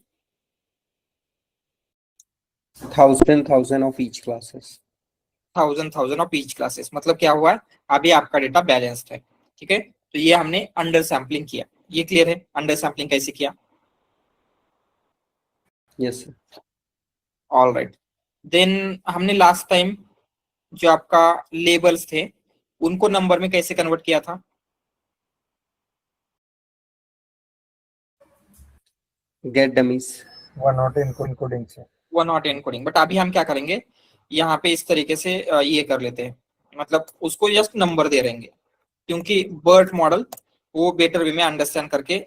1000 of each classes. 1000 of each classes, मतलब क्या हुआ है, अभी आपका डेटा बैलेंस्ड है। ठीक है, तो ये हमने अंडर सैम्पलिंग किया। ये क्लियर है अंडर सैम्पलिंग कैसे किया? Yes sir. All right, then हमने लास्ट टाइम जो आपका लेबल्स थे उनको नंबर में कैसे कन्वर्ट किया था? Get dummies. One hot encoding से। One hot encoding. बट अभी हम क्या करेंगे, यहाँ पे इस तरीके से ये कर लेते हैं, मतलब उसको जस्ट नंबर दे रहेंगे, क्योंकि बर्ट मॉडल वो बेटर वे में अंडरस्टैंड करके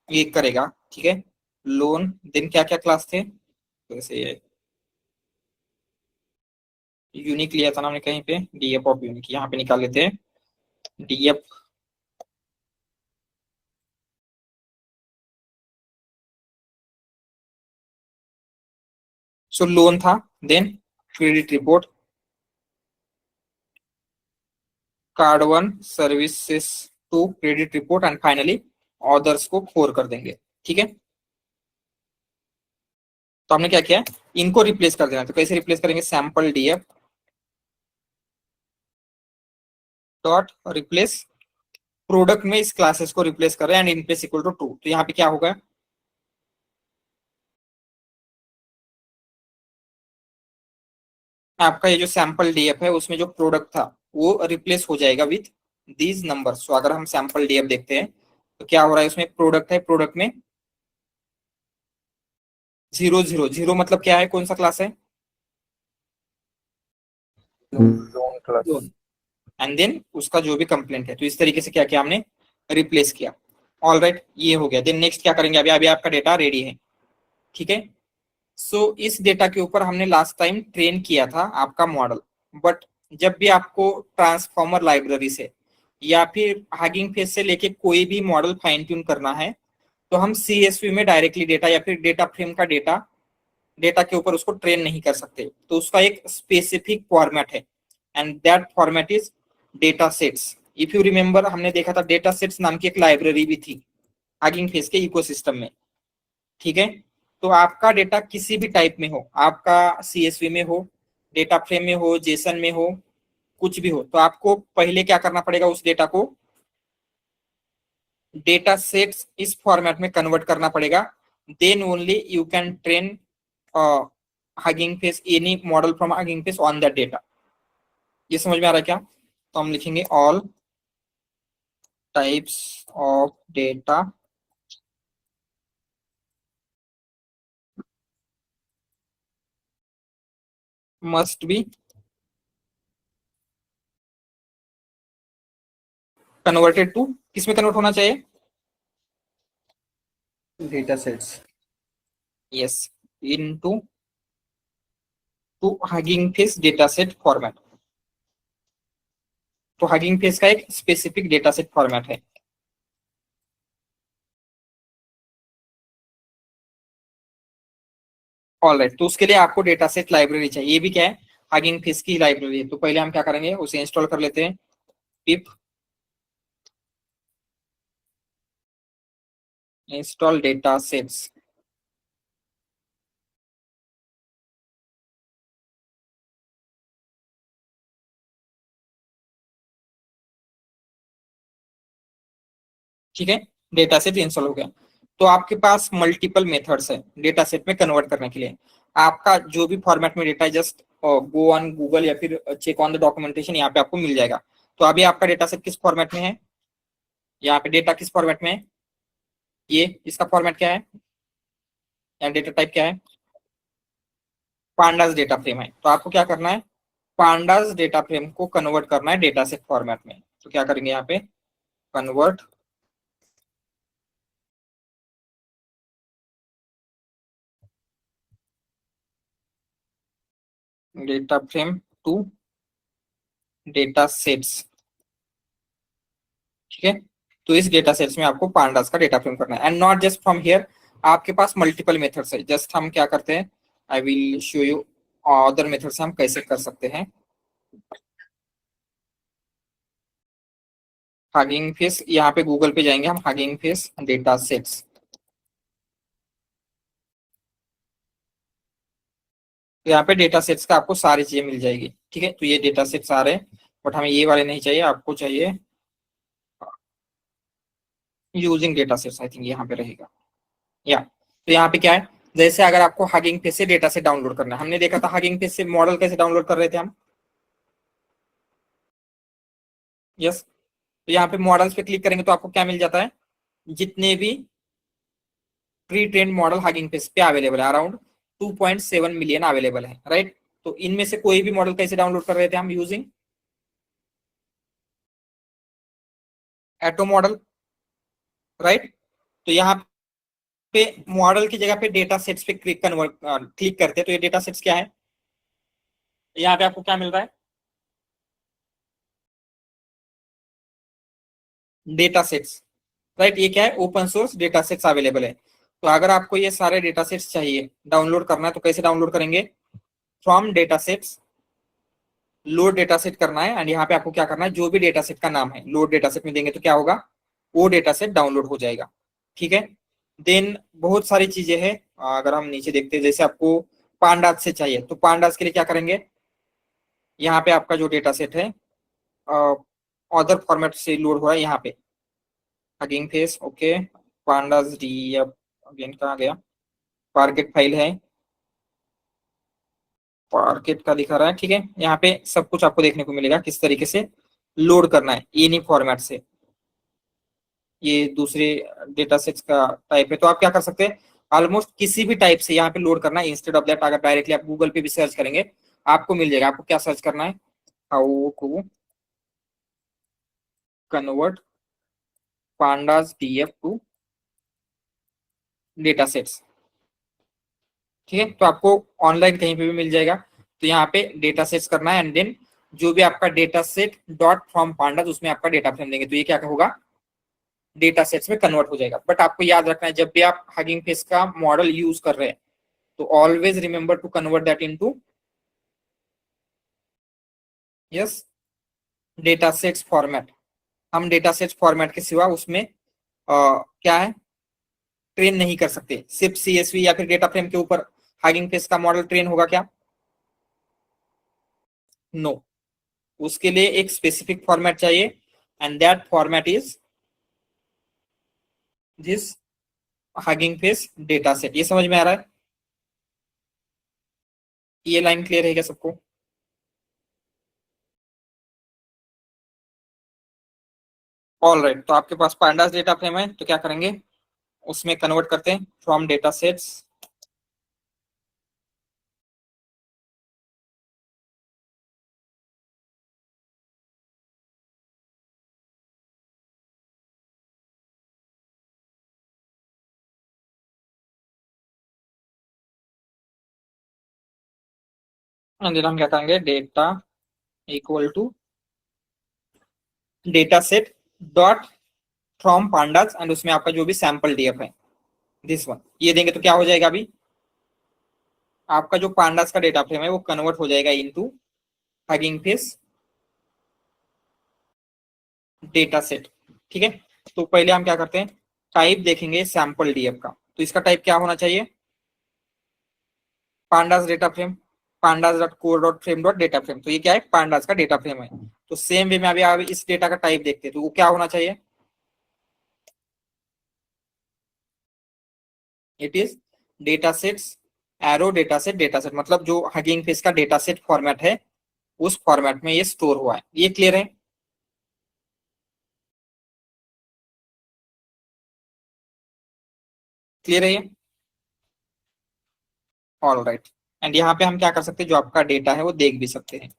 ये करेगा। ठीक है, लोन, देन क्या क्या क्लास थे, जैसे यूनिक लिया था ना हमने कहीं पे, डीएफ ऑफ यूनिक, यहाँ पे निकाल लेते हैं डीएफ सो लोन था, then credit report, card 1, services 2, credit report, and finally orders को 4 कर देंगे। ठीक है, तो हमने क्या किया, इनको रिप्लेस कर देना। तो कैसे रिप्लेस करेंगे, sample DF dot replace product में इस क्लासेस को रिप्लेस कर रहे हैं and in place equal to 2। तो यहाँ पे क्या होगा, आपका ये जो सैंपल डीएफ है उसमें जो प्रोडक्ट था वो रिप्लेस हो जाएगा विथ दीज नंबर्स। तो अगर हम सैंपल डीएफ देखते हैं तो क्या हो रहा है, उसमें प्रोडक्ट है, प्रोडक्ट में 0 0 0 मतलब क्या है, कौन सा क्लास है, loan class. Loan, and then उसका जो भी कंप्लेंट है। तो इस तरीके से क्या किया हमने, रिप्लेस किया। ऑल राइट, ये हो गया। देन नेक्स्ट क्या करेंगे, अभी अभी आपका डेटा रेडी है। ठीक है, सो इस डेटा के ऊपर हमने लास्ट टाइम ट्रेन किया था आपका मॉडल। बट जब भी आपको ट्रांसफॉर्मर लाइब्रेरी से या फिर हगिंग फेस से लेके कोई भी मॉडल फाइन ट्यून करना है तो हम सीएसवी में डायरेक्टली डेटा या फिर डेटा फ्रेम का डेटा के ऊपर उसको ट्रेन नहीं कर सकते। तो उसका एक स्पेसिफिक फॉर्मेट है and that format is data sets. If you remember, हमने देखा था डेटा सेट्स नाम की एक लाइब्रेरी भी थी हगिंग फेस के इकोसिस्टम में। ठीक है, तो आपका डेटा किसी भी टाइप में हो, आपका सीएसवी में हो, डेटा फ्रेम में हो, जेसन में हो, कुछ भी हो, तो आपको पहले क्या करना पड़ेगा, उस डेटा को डेटा सेट्स इस फॉर्मेट में कन्वर्ट करना पड़ेगा। Then only you can train Hugging Face, any model from Hugging Face on that data. ये समझ में आ रहा है क्या? तो हम लिखेंगे all types of data must be converted to, किसमें कन्वर्ट होना चाहिए, data sets. Yes, into Hugging Face data set format. तो हगिंग फेस का एक स्पेसिफिक डेटा सेट फॉर्मेट है। ऑलराइट, तो उसके लिए आपको डेटा सेट लाइब्रेरी चाहिए। ये भी क्या है, हगिंग फेस की लाइब्रेरी है। तो पहले हम क्या करेंगे, उसे इंस्टॉल कर लेते हैं। पिप इंस्टॉल डेटा सेट्स। ठीक है, डेटा सेट इंस्टॉल हो गया। तो आपके पास मल्टीपल मेथड्स है डेटा सेट में कन्वर्ट करने के लिए। आपका जो भी फॉर्मेट में डेटा है, जस्ट गो ऑन गूगल या फिर चेक ऑन द डॉक्यूमेंटेशन, यहाँ पे आपको मिल जाएगा। तो अभी आपका डेटा सेट किस फॉर्मेट में है, यहाँ पे डेटा किस फॉर्मेट में है, ये इसका फॉर्मेट क्या है, या डेटा टाइप क्या है, पांडास डेटा फ्रेम है। तो आपको क्या करना है, पांडास डेटा फ्रेम को कन्वर्ट करना है डेटा सेट फॉर्मेट में। तो क्या करेंगे, यहाँ पे convert data frame to data sets. ठीक है, तो इस डेटा सेट्स में आपको पांडास का डेटा फ्रेम करना है and not just from here. आपके पास मल्टीपल मेथड्स है। जस्ट हम क्या करते हैं, I will show you other method से हम कैसे कर सकते हैं। हगिंग फेस, यहाँ पे गूगल पे जाएंगे हम, हगिंग फेस डेटा सेट्स। यहाँ पे डेटा सेट्स का आपको सारी चीजें मिल जाएगी, ठीक है। तो ये डेटा सेट्स आ रहे हैं, बट हमें ये वाले नहीं चाहिए, आपको चाहिए using data sets, I think यहाँ पे रहेगा या। तो यहाँ पे क्या है, जैसे अगर आपको हगिंग फेस से डेटा सेट डाउनलोड करना है, हमने देखा था हगिंग फेस से मॉडल कैसे डाउनलोड कर रहे थे हम, यस। तो यहाँ पे मॉडल्स पे क्लिक करेंगे तो आपको क्या मिल जाता है, जितने भी pre train model hugging face पे अवेलेबल है, अराउंड 2.7 मिलियन अवेलेबल है, राइट। तो इनमें से कोई भी मॉडल कैसे डाउनलोड कर रहे थे हम, यूजिंग एटो मॉडल, राइट। तो यहाँ पे मॉडल की जगह पे डेटा सेट्स पे क्लिक करते हैं, तो ये डेटा सेट्स क्या है, यहाँ पे आपको क्या मिल रहा है, डेटा सेट्स, राइट। ये क्या है, open source data sets available है। तो अगर आपको ये सारे डेटा सेट्स चाहिए डाउनलोड करना है तो कैसे डाउनलोड करेंगे, from data sets, load data set करना है, एंड यहाँ पे आपको क्या करना है, जो भी डेटा सेट का नाम है लोड डेटा सेट में देंगे तो क्या होगा, वो डेटा सेट डाउनलोड हो जाएगा, ठीक है। देन बहुत सारी चीजें हैं, अगर हम नीचे देखते हैं, जैसे आपको पांडास से चाहिए तो पांडास के लिए क्या करेंगे, यहाँ पे आपका जो डेटा सेट है अदर फॉर्मेट से लोड हो रहा है, यहाँ पे hugging face, okay, pandas D, again कहाँ गया, पार्केट फाइल है, पार्केट का दिखा रहा है, ठीक है। यहाँ पे सब कुछ आपको देखने को मिलेगा किस तरीके से लोड करना है एनी फॉर्मेट से। ये दूसरे डेटा सेट्स का टाइप है, तो आप क्या कर सकते हैं, ऑलमोस्ट किसी भी टाइप से यहाँ पे लोड करना है, इंस्टेड ऑफ दैट अगर डायरेक्टली आप गूगल पे भी सर्च करेंगे आपको मिल जाएगा। आपको क्या सर्च करना है, how to convert pandas DF to data sets, ठीक है। तो आपको ऑनलाइन कहीं पे भी मिल जाएगा। तो यहाँ पे डेटा सेट्स करना है, एंड देन जो भी आपका data set dot from pandas उसमें आपका डेटा फ्रेम देंगे, तो ये क्या होगा, डेटा सेट्स में कन्वर्ट हो जाएगा। बट आपको याद रखना है, जब भी आप हगिंग फेस का मॉडल यूज कर रहे हैं तो always remember to convert that into yes data sets format. हम डेटा सेट्स फॉर्मेट के सिवा उसमें क्या है, ट्रेन नहीं कर सकते। सिर्फ सीएसवी या फिर डेटा फ्रेम के ऊपर हगिंग फेस का मॉडल ट्रेन होगा क्या, नो। उसके लिए एक स्पेसिफिक फॉर्मेट चाहिए, and that format is this hugging Face data set. ये समझ में आ रहा है, ये लाइन क्लियर है क्या सबको, ऑल राइट। तो आपके पास पांडास डेटा फ्रेम है, तो क्या करेंगे, उसमें कन्वर्ट करते हैं from data sets, and then हम क्या करेंगे, data equal to data set dot from pandas, and उसमें आपका जो भी सैंपल डीएफ है दिस वन, ये देंगे तो क्या हो जाएगा, अभी आपका जो पांडास का डेटा फ्रेम है वो कन्वर्ट हो जाएगा into Hugging Face data set, ठीक है। तो पहले हम क्या करते हैं, टाइप देखेंगे सैंपल डीएफ का, तो इसका टाइप क्या होना चाहिए, pandas data frame, pandas dot core dot frame dot data frame. तो ये क्या है, पांडास का डेटा फ्रेम है। तो सेम वे में अभी इस डेटा का टाइप देखते हैं, तो वो क्या होना चाहिए, it is data sets arrow data set, मतलब जो हगिंग फेस का डेटा सेट फॉर्मेट है उस फॉर्मेट में ये स्टोर हुआ है। ये क्लियर है, क्लियर है ये, ऑल राइट। एंड यहाँ पे हम क्या कर सकते हैं, जो आपका डेटा है वो देख भी सकते हैं।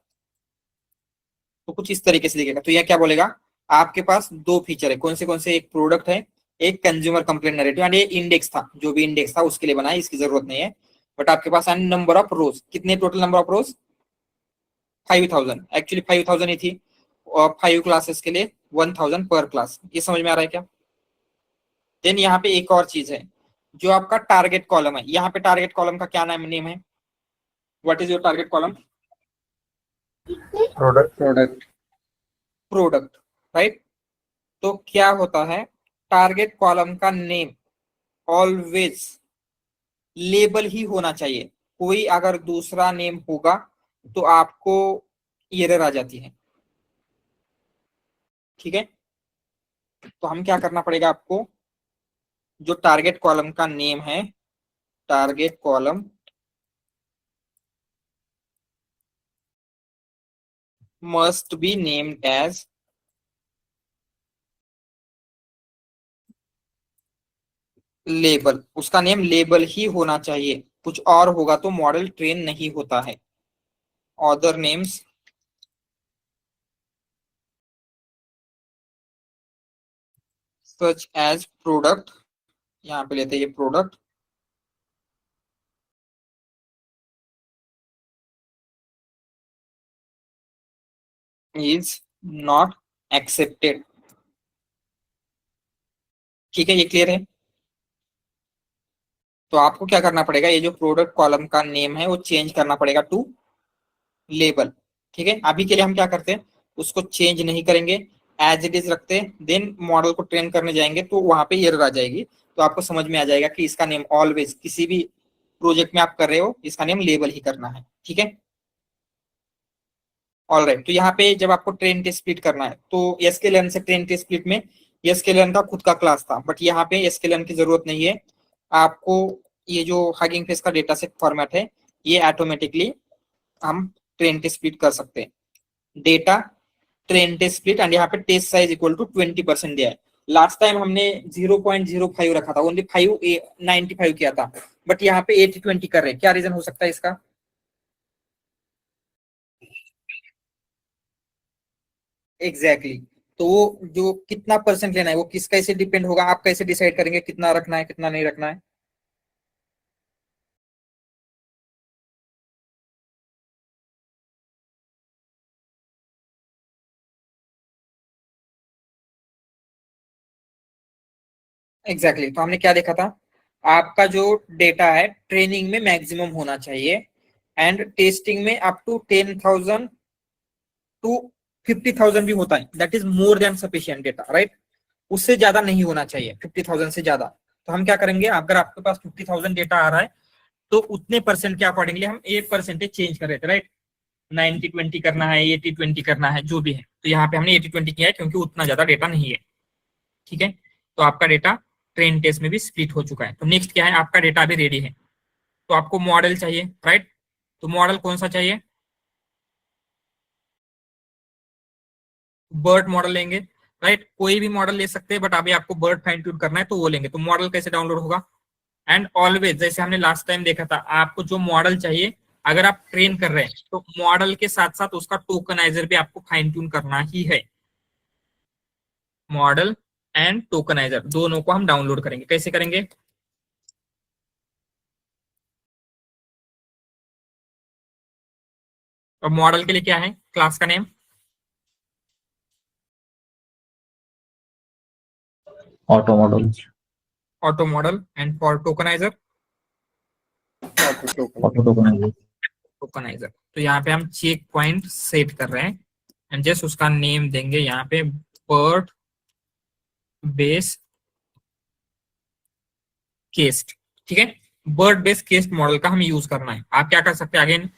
तो कुछ इस तरीके से दिखेगा। तो यह क्या बोलेगा, आपके पास दो फीचर है, कौन से, एक प्रोडक्ट है, एक कंज्यूमर कंप्लेंट नैरेटिव, एंड ये इंडेक्स था, जो भी इंडेक्स था उसके लिए बनाया, इसकी जरूरत नहीं है। बट आपके पास नंबर ऑफ रोज, कितने total number of rose, 5000, actually 5000 ही थी, और 5 क्लासेस के लिए 1000 पर क्लास। ये समझ में आ रहा है क्या। देन यहाँ पे एक और चीज है, जो आपका टारगेट कॉलम है, यहाँ पे टारगेट कॉलम का क्या नेम है, what is your target column? Product. Product, right? तो क्या होता है, टारगेट कॉलम का नेम ऑलवेज लेबल ही होना चाहिए। कोई अगर दूसरा नेम होगा तो आपको एरर आ जाती है, ठीक है? तो हम क्या करना पड़ेगा आपको, जो टारगेट कॉलम का नेम है, target column must be named as label, उसका नेम लेबल ही होना चाहिए, कुछ और होगा तो मॉडल ट्रेन नहीं होता है। Other names such as product, यहाँ पे लेते हैं ये प्रोडक्ट, इज नॉट एक्सेप्टेड। ठीक है, ये क्लियर है? तो आपको क्या करना पड़ेगा, ये जो प्रोडक्ट कॉलम का नेम है वो चेंज करना पड़ेगा टू लेबल। ठीक है, अभी के लिए हम क्या करते हैं, उसको चेंज नहीं करेंगे, एज इट इज रखते हैं, देन मॉडल को ट्रेन करने जाएंगे तो वहां पे एरर आ जाएगी। तो आपको समझ में आ जाएगा कि इसका नेम ऑलवेज, किसी भी प्रोजेक्ट में आप कर रहे हो, इसका नेम लेबल ही करना है। ठीक है, ऑलराइट। तो यहाँ पे जब आपको ट्रेन टेस्ट स्प्लिट करना है तो एसक्यूएल से ट्रेन टेस्ट स्प्लिट में एसक्यूएल का खुद का क्लास था, बट यहाँ पे एसक्यूएल की जरूरत नहीं है। आपको ये जो हगिंग फेस का डेटा सेट फॉर्मेट है, ये ऑटोमेटिकली हम ट्रेन टेस्ट स्प्लिट कर सकते हैं। Data train test split and यहाँ पे टेस्ट साइज इक्वल टू 20% दिया है। लास्ट टाइम हमने 0.05 रखा था, ओनली 95 किया था, बट यहाँ पे 80-20 कर रहे हैं। क्या रीजन हो सकता है इसका? एग्जैक्टली तो वो जो कितना परसेंट लेना है वो किस कैसे डिपेंड होगा, आप कैसे डिसाइड करेंगे कितना रखना है कितना नहीं रखना है? एग्जैक्टली तो हमने क्या देखा था, आपका जो डेटा है ट्रेनिंग में मैक्सिमम होना चाहिए एंड टेस्टिंग में अप टू 10,000 टू 50,000 भी होता है, that is more than sufficient data, right? उससे ज्यादा नहीं होना चाहिए, 50,000 से ज्यादा। तो हम क्या करेंगे, अगर आपके पास 50,000 डेटा आ रहा है तो उतने परसेंट के अकॉर्डिंगली हम 1% चेंज कर रहे थे, राइट? 90-20 करना है, 80-20 करना है, जो भी है। तो यहाँ पे हमने 80-20 किया है क्योंकि उतना ज्यादा डेटा नहीं है। ठीक है, तो आपका डेटा ट्रेन टेस्ट में भी स्प्लिट हो चुका है। तो नेक्स्ट क्या है, आपका डेटा अभी रेडी है, तो आपको मॉडल चाहिए, राइट? तो मॉडल कौन सा चाहिए? बर्ड मॉडल लेंगे, राइट? कोई भी मॉडल ले सकते हैं, बट अभी आपको बर्ड फाइन ट्यून करना है तो वो लेंगे। तो मॉडल कैसे डाउनलोड होगा? एंड ऑलवेज जैसे हमने लास्ट टाइम देखा था, आपको जो मॉडल चाहिए अगर आप ट्रेन कर रहे हैं तो मॉडल के साथ साथ उसका टोकनाइजर भी आपको फाइन ट्यून करना ही है। मॉडल एंड टोकनाइजर दोनों को हम डाउनलोड करेंगे। कैसे करेंगे? और मॉडल के लिए क्या है, क्लास का name Auto model. Auto model and for tokenizer Auto tokenizer. Tokenizer. तो यहाँ पे हम चेक पॉइंट सेट कर रहे हैं एंड जस्ट उसका नेम देंगे यहाँ पे बर्ड बेस केस्ट। ठीक है, बर्ड बेस केस्ट मॉडल का हमें यूज करना है। आप क्या कर सकते हैं, अगेन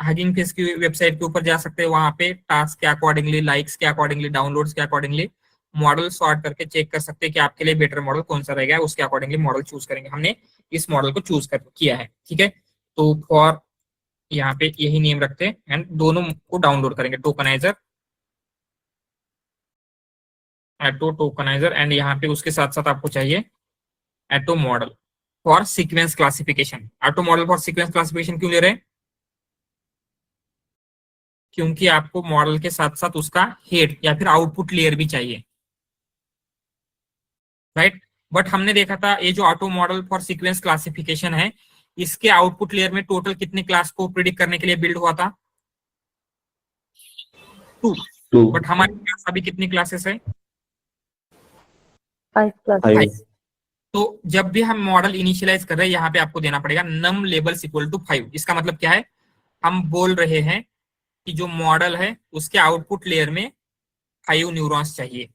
हगिंग फेस की वेबसाइट के ऊपर जा सकते हैं, वहां पे टास्क के अकॉर्डिंगली, लाइक्स के अकॉर्डिंगली, डाउनलोड्स के अकॉर्डिंगली मॉडल सॉर्ट करके चेक कर सकते हैं कि आपके लिए बेटर मॉडल कौन सा रहेगा, उसके अकॉर्डिंगली मॉडल चूज करेंगे। हमने इस मॉडल को चूज किया है। ठीक है, तो फॉर यहाँ पे यही नेम रखते हैं एंड दोनों को डाउनलोड करेंगे, टोकनाइजर, एटो टोकनाइजर, एंड यहाँ पे उसके साथ साथ आपको चाहिए auto model for sequence classification. Auto model for sequence classification क्यों ले रहे हैं? क्योंकि आपको मॉडल के साथ साथ उसका हेड या फिर आउटपुट लेयर भी चाहिए, राइट? बट हमने देखा था ये जो auto model for sequence classification है, इसके आउटपुट लेयर में टोटल कितने क्लास को प्रिडिक्ट करने के लिए बिल्ड हुआ था? 2। बट हमारे पास अभी कितनी क्लासेस है? 5 plus. 5. तो जब भी हम मॉडल इनिशियलाइज कर रहे हैं यहाँ पे आपको देना पड़ेगा नम लेबल्स इक्वल टू 5। इसका मतलब क्या है, हम बोल रहे हैं कि जो मॉडल है उसके आउटपुट लेयर में 5 न्यूरॉन्स चाहिए,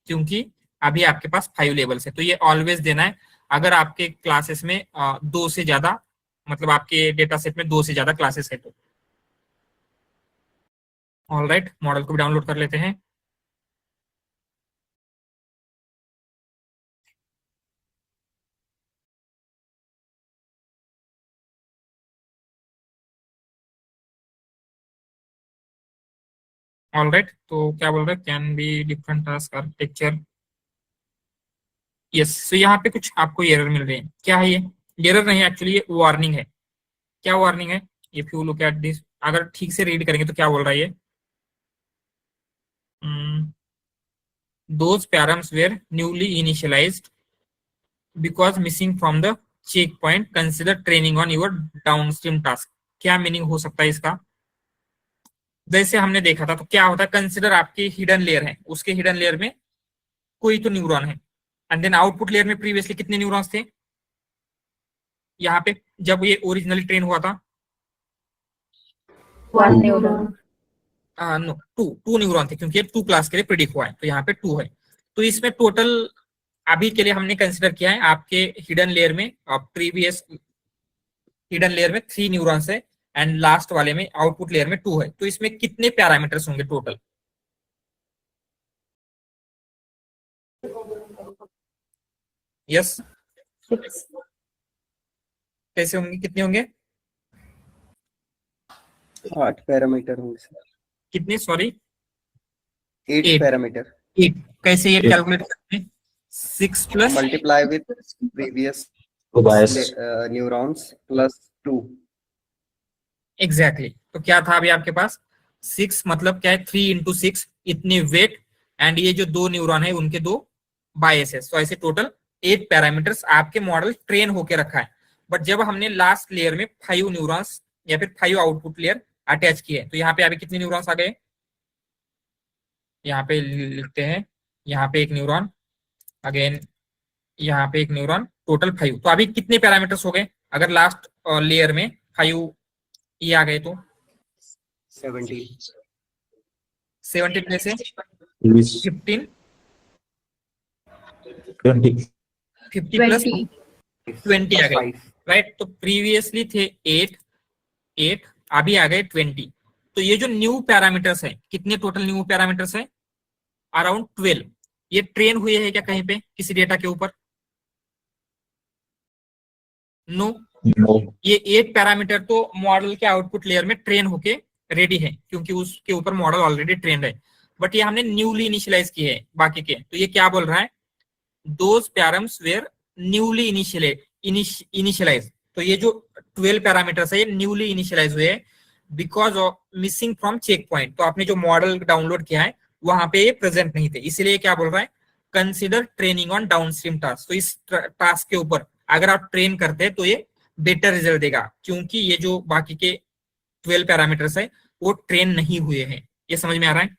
क्योंकि अभी आपके पास 5 लेवल्स है। तो ये ऑलवेज देना है अगर आपके क्लासेस में 2 से ज्यादा, मतलब आपके डेटा सेट में 2 से ज्यादा क्लासेस है तो। ऑलराइट, मॉडल को भी डाउनलोड कर लेते हैं। ऑलराइट, तो क्या बोल रहे हैं, can be different task architecture. Yes, तो यहाँ पे कुछ आपको एरर मिल रहे हैं। क्या है ये? एरर नहीं, एक्चुअली ये वार्निंग है। क्या वार्निंग है? If you look at this, अगर ठीक से रीड करेंगे तो क्या बोल रहा है ये, those params were newly initialized because missing from the checkpoint, consider training on your downstream task। क्या मीनिंग हो सकता है इसका? जैसे हमने देखा था तो क्या होता है, कंसिडर आपकी हिडन लेयर है, उसके हिडन लेयर में कोई तो न्यूरॉन है, एंड देन आउटपुट लेयर में प्रीवियसली कितने न्यूरॉन्स थे यहाँ पे जब ये ओरिजिनली ट्रेन हुआ था? 1 neuron। नो, टू न्यूरॉन थे, क्योंकि ये 2 क्लास के लिए प्रिडिक्ट हुआ है, तो यहाँ पे 2 है। तो इसमें टोटल अभी के लिए हमने कंसिडर किया है आपके हिडन लेयर में, प्रीवियस हिडन लेयर में 3 न्यूरॉन्स है एंड लास्ट वाले में आउटपुट लेयर में 2 है। तो इसमें कितने पैरामीटर्स होंगे टोटल? यस, कैसे होंगे, कितने होंगे? 8 पैरामीटर होंगे सर। कितने, सॉरी? 8 पैरामीटर। 8। कैसे ये कैलकुलेट करते हैं? 6 प्लस मल्टीप्लाई विद प्रीवियस तो बायस न्यूरॉन्स प्लस 2। एग्जैक्टली। तो क्या था अभी आपके पास? 6 मतलब क्या है, 3 इंटू 6 इतने वेट, एंड ये जो 2 न्यूरॉन है उनके 2 बायसेस। तो ऐसे टोटल 8 पैरामीटर्स आपके मॉडल ट्रेन होके रखा है। बट जब हमने लास्ट लेयर में 5 न्यूरॉन्स या फिर 5 आउटपुट लेयर अटैच किए, तो यहाँ पे अभी कितने न्यूरॉन्स आ गए? यहाँ पे लिखते हैं, यहाँ पे एक न्यूरॉन, अगेन यहाँ पे एक न्यूरॉन, टोटल 5। तो अभी कितने पैरामीटर्स हो गए अगर लास्ट लेयर में 5 ये आ गए तो? 17। 17 में से 15, 20 50 प्लस 20। 20 आ गए, राइट। तो प्रीवियसली थे 8, अभी आ गए 20। तो ये जो न्यू पैरामीटर्स है, कितने टोटल न्यू पैरामीटर्स है? अराउंड 12। ये ट्रेन हुए हैं क्या कहीं पे किसी डेटा के ऊपर? नो। ये 8 पैरामीटर तो मॉडल के आउटपुट लेयर में ट्रेन होके रेडी है, क्योंकि उसके ऊपर मॉडल ऑलरेडी ट्रेंड है। बट ये हमने न्यूली इनिशियलाइज किए हैं बाकी के। तो ये क्या बोल रहा है, those params were newly initialize. तो ये जो 12 पैरामीटर्स है ये न्यूली इनिशियलाइज हुए हैं because of missing from checkpoint. तो आपने जो मॉडल डाउनलोड किया है वहां पे ये प्रेजेंट नहीं थे, इसलिए क्या बोल रहा है, consider training on downstream task. तो इस टास्क के ऊपर अगर आप ट्रेन करते हैं तो ये बेटर रिजल्ट देगा, क्योंकि ये जो बाकी के 12 पैरामीटर्स है वो ट्रेन नहीं हुए हैं। ये समझ में आ रहा है?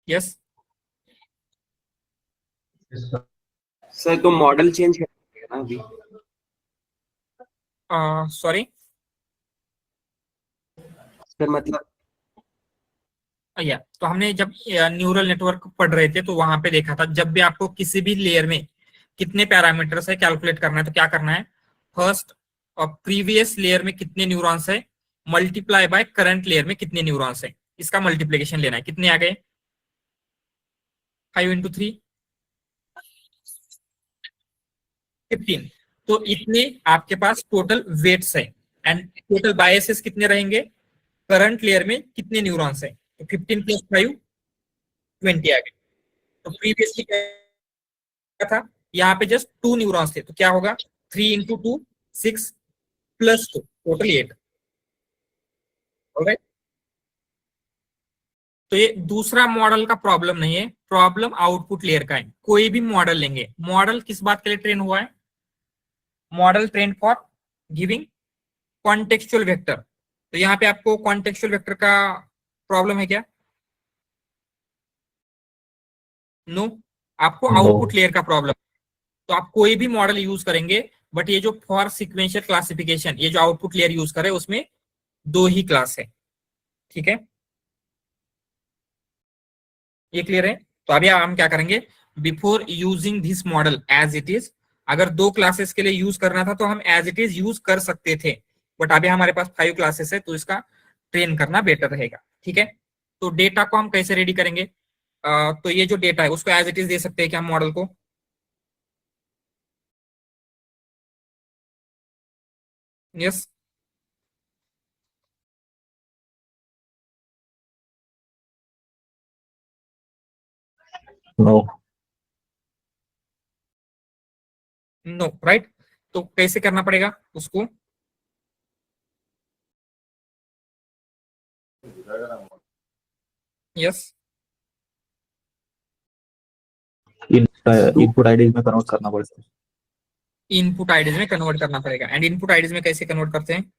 यस सर तो मॉडल चेंज करेंगे ना अभी? सॉरी सर मतलब या, तो हमने जब न्यूरल नेटवर्क पढ़ रहे थे तो वहां पे देखा था, जब भी आपको किसी भी लेयर में कितने पैरामीटर्स है कैलकुलेट करना है तो क्या करना है, फर्स्ट प्रीवियस लेयर में कितने न्यूरॉन्स है मल्टीप्लाई बाय करंट लेयर में कितने न्यूरॉन्स है, इसका मल्टीप्लीकेशन लेना है। कितने आ गए? 5 इंटू 3 15। तो इतने आपके पास टोटल वेट्स है, एंड टोटल बायसेस कितने रहेंगे, करंट लेयर में कितने न्यूरॉन्स है, तो 15 प्लस 5 20 आ गए। तो प्रीवियसली क्या था, यहाँ पे जस्ट 2 न्यूरॉन्स थे, तो क्या होगा, 3 इंटू 2 6 प्लस 2 टोटल 8। ऑलराइट, तो ये दूसरा मॉडल का प्रॉब्लम नहीं है, प्रॉब्लम आउटपुट लेयर का है। कोई भी मॉडल लेंगे, मॉडल किस बात के लिए ट्रेन हुआ है, model train for giving contextual vector. तो यहाँ पे आपको कॉन्टेक्चुअल वेक्टर का प्रॉब्लम है क्या? नो, आपको No. आउटपुट लेयर का प्रॉब्लम। तो आप कोई भी मॉडल यूज करेंगे, बट ये जो फॉर सिक्वेंशियल क्लासिफिकेशन, ये जो आउटपुट लेयर यूज करे उसमें 2 ही क्लास है। ठीक है, ये क्लियर है? तो अभी हम क्या करेंगे, before using this model as it is, अगर 2 क्लासेस के लिए यूज करना था तो हम एज इट इज यूज कर सकते थे, बट अभी हमारे पास 5 क्लासेस है तो इसका ट्रेन करना बेटर रहेगा। ठीक है, तो डेटा को हम कैसे रेडी करेंगे? तो ये जो डेटा है उसको एज इट इज दे सकते हैं क्या हम मॉडल को? Yes, No. No, right. तो कैसे करना पड़ेगा उसको? यस, इनपुट आईडीज में कन्वर्ट करना पड़ता है। इनपुट आईडीज में कन्वर्ट करना पड़ेगा। एंड इनपुट आईडीज में कैसे कन्वर्ट करते हैं?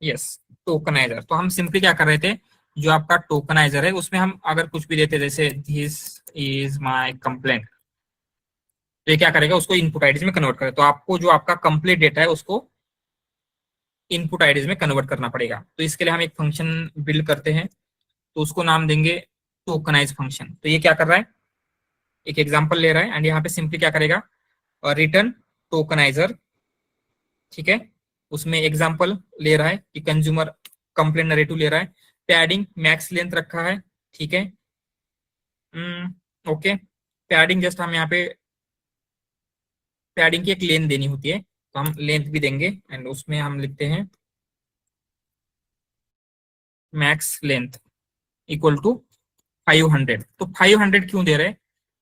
Yes, tokeniser. तो हम सिंपली क्या कर रहे थे, जो आपका टोकनाइजर है उसमें हम अगर कुछ भी देते, जैसे दिस इज माय कंप्लेंट, तो ये क्या करेगा, उसको इनपुट आईडीज में कन्वर्ट करेगा। तो आपको जो आपका कंप्लीट डेटा है उसको इनपुट आईडीज में कन्वर्ट करना पड़ेगा। तो इसके लिए हम एक फंक्शन बिल्ड करते हैं, तो उसको नाम देंगे टोकनाइज फंक्शन। तो ये क्या कर रहा है, एक एग्जांपल ले रहा है एंड यहाँ पे सिंपली क्या करेगा, रिटर्न टोकनाइजर। ठीक है, उसमें एग्जांपल ले रहा है कि कंज्यूमर कंप्लेंट नरेटिव ले रहा है, पैडिंग मैक्स लेंथ रखा है। ठीक है, ओके, पैडिंग जस्ट हम यहाँ पे पैडिंग की एक लेंथ देनी होती है, तो हम लेंथ भी देंगे एंड उसमें हम लिखते हैं मैक्स लेंथ इक्वल टू 500। तो 500 क्यों दे रहे हैं?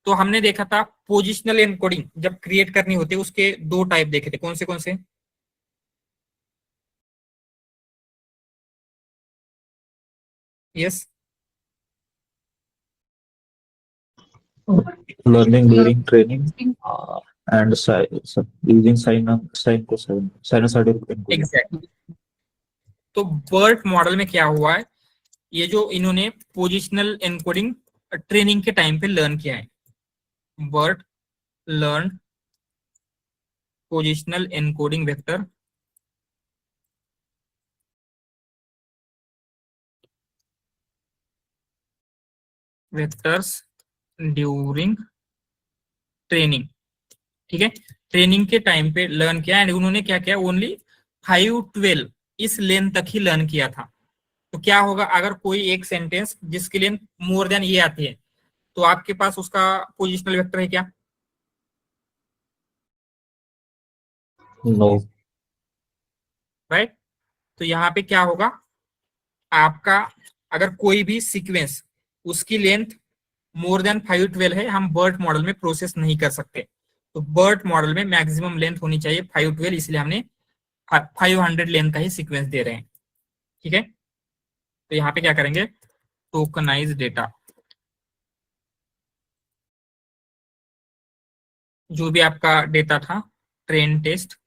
तो हमने देखा था पोजिशनल एनकोडिंग जब क्रिएट करनी होती है उसके 2 टाइप देखे थे, कौन से? Yes, Learning during training and using sinusoidal encoding. Exactly. तो बर्ट मॉडल में क्या हुआ है, ये जो इन्होंने पोजिशनल एनकोडिंग ट्रेनिंग के टाइम पे लर्न किया है, BERT learn positional encoding vector vectors during training. ठीक है, ट्रेनिंग के टाइम पे लर्न किया एंड उन्होंने क्या किया, ओनली 512 इस लेंथ तक ही लर्न किया था। तो क्या होगा, अगर कोई एक सेंटेंस जिसकी लेंथ मोर देन ये आती है, तो आपके पास उसका पोजिशनल वेक्टर है क्या? No. राइट। तो यहाँ पे क्या होगा, आपका अगर कोई भी सीक्वेंस उसकी लेंथ मोर देन 512 है, हम बर्ट मॉडल में प्रोसेस नहीं कर सकते। तो बर्ट मॉडल में मैक्सिमम लेंथ होनी चाहिए 512, इसलिए हमने 500 लेंथ का ही सीक्वेंस दे रहे हैं। ठीक है, तो यहाँ पे क्या करेंगे, टोकनाइज डेटा, जो भी आपका डेटा था, ट्रेन टेस्ट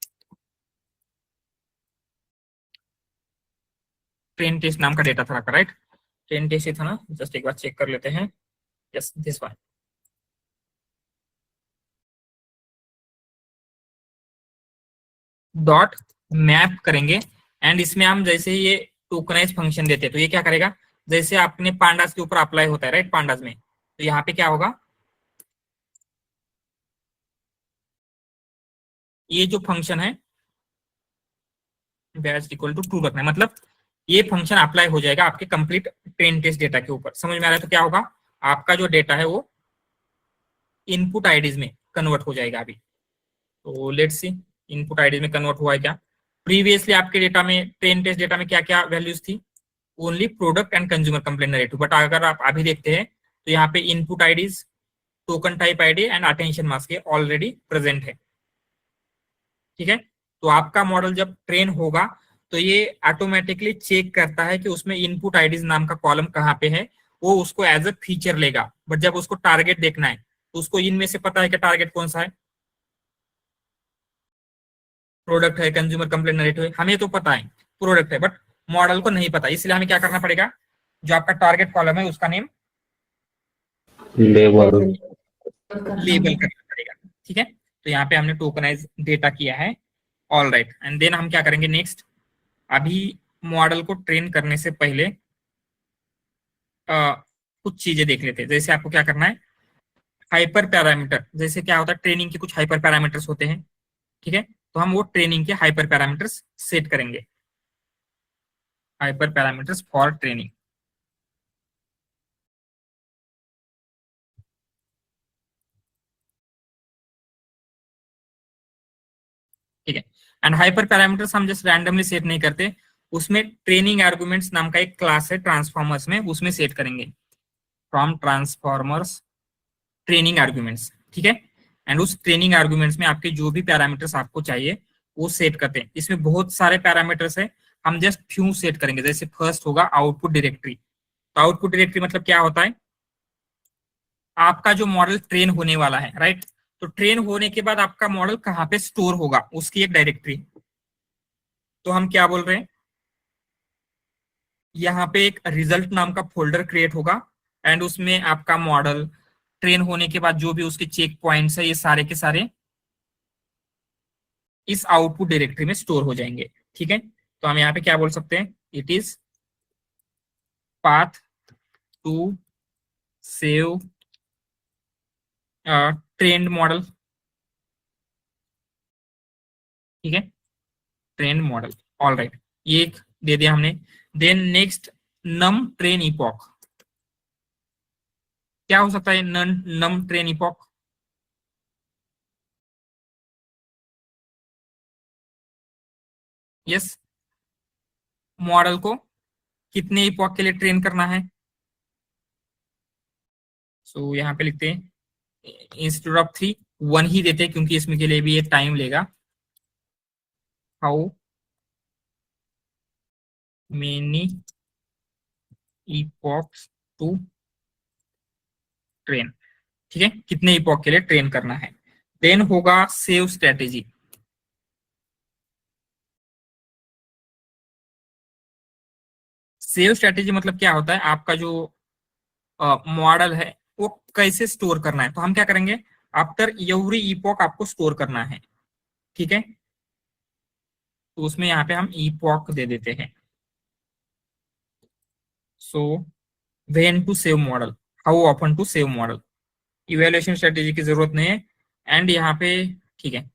नाम का डेटा था आपका, राइट? ट्रेन टेस्ट ही था ना, जस्ट एक बार चेक कर लेते हैं। Yes, this one. Dot map करेंगे एंड इसमें हम जैसे ये टोकनाइज फंक्शन देते हैं, तो ये क्या करेगा, जैसे आपने पांडास के ऊपर अप्लाई होता है, राइट, पांडास में, तो यहाँ पे क्या होगा, ये जो फंक्शन है बैच इक्वल टू ट्रू रखना है, मतलब ये फंक्शन अप्लाई हो जाएगा आपके कंप्लीट ट्रेन टेस्ट डेटा के ऊपर। समझ में आ रहा है? तो क्या होगा, आपका जो डेटा है वो इनपुट आईडीज में कन्वर्ट हो जाएगा अभी। तो लेट्स सी इनपुट आईडीज में कन्वर्ट हुआ है क्या। प्रीवियसली आपके डेटा में, ट्रेन टेस्ट डेटा में क्या क्या वैल्यूज थी, only product and consumer complaint narrative. But अगर आप अभी देखते हैं तो यहाँ पे input IDs, token type ID and attention mask ये ऑलरेडी प्रेजेंट है। ठीक है, तो आपका मॉडल जब ट्रेन होगा तो ये ऑटोमेटिकली चेक करता है कि उसमें इनपुट आईडीज नाम का कॉलम कहाँ पे है, वो उसको एज अ फीचर लेगा। बट जब उसको टारगेट देखना है तो उसको इनमें से पता है कि टारगेट कौन सा है, प्रोडक्ट है, कंज्यूमर कंप्लेंट नरेटिव है, हमें तो पता है प्रोडक्ट है, बट मॉडल को नहीं पता। इसलिए हमें क्या करना पड़ेगा, जो आपका टारगेट कॉलम है उसका नेम लेबल लेबल करना पड़ेगा। ठीक है, तो यहाँ पे हमने टोकनाइज डेटा किया है। ऑल राइट, एंड देन हम क्या करेंगे नेक्स्ट, अभी मॉडल को ट्रेन करने से पहले कुछ चीजें देख लेते हैं। जैसे आपको क्या करना है, हाइपर पैरामीटर, जैसे क्या होता है ट्रेनिंग के कुछ हाइपर पैरामीटर्स होते हैं। ठीक है, तो हम वो ट्रेनिंग के हाइपर पैरामीटर्स सेट करेंगे, हाइपर पैरामीटर्स फॉर ट्रेनिंग। ठीक है, एंड हाइपर पैरामीटर्स हम जस्ट रैंडमली सेट नहीं करते, उसमें ट्रेनिंग आर्गुमेंट्स नाम का एक क्लास है ट्रांसफॉर्मर्स में, उसमें सेट करेंगे फ्रॉम ट्रांसफॉर्मर्स ट्रेनिंग आर्गुमेंट्स। ठीक है, एंड उस ट्रेनिंग आर्गुमेंट्स में आपके जो भी पैरामीटर्स आपको चाहिए वो सेट करते हैं। इसमें बहुत सारे पैरामीटर्स है, हम जस्ट फ्यू सेट करेंगे। जैसे फर्स्ट होगा आउटपुट डायरेक्टरी। तो आउटपुट डायरेक्टरी मतलब क्या होता है, आपका जो मॉडल ट्रेन होने वाला है, राइट, तो ट्रेन होने के बाद आपका मॉडल कहाँ पे स्टोर होगा उसकी एक डायरेक्टरी। तो हम क्या बोल रहे हैं, यहाँ पे एक रिजल्ट नाम का फोल्डर क्रिएट होगा एंड उसमें आपका मॉडल ट्रेन होने के बाद जो भी उसके चेक पॉइंट्स है ये सारे के सारे इस आउटपुट डायरेक्टरी में स्टोर हो जाएंगे। ठीक है, तो हम यहाँ पे क्या बोल सकते हैं, it is path to save trained model. ठीक है, ट्रेंड मॉडल। ऑल राइट, ये एक दे दिया हमने। देन नेक्स्ट नम ट्रेन इपॉक, क्या हो सकता है नम ट्रेन इपॉक, यस, मॉडल को कितने इपॉक के लिए ट्रेन करना है। सो यहाँ पे लिखते हैं इंस्टेड ऑफ 3 1 ही देते हैं क्योंकि इसमें के लिए भी ये टाइम लेगा। How many epochs to train. ठीक है, कितने इपॉक के लिए ट्रेन करना है। देन होगा सेव स्ट्रेटेजी। सेव स्ट्रेटेजी मतलब क्या होता है, आपका जो मॉडल है वो कैसे स्टोर करना है। तो हम क्या करेंगे, आफ्टर एवरी इपॉक आपको स्टोर करना है। ठीक है, तो उसमें यहाँ पे हम इपॉक दे देते हैं। So when to save model, how often to save model, evaluation strategy की जरूरत नहीं है। एंड यहाँ पे ठीक है,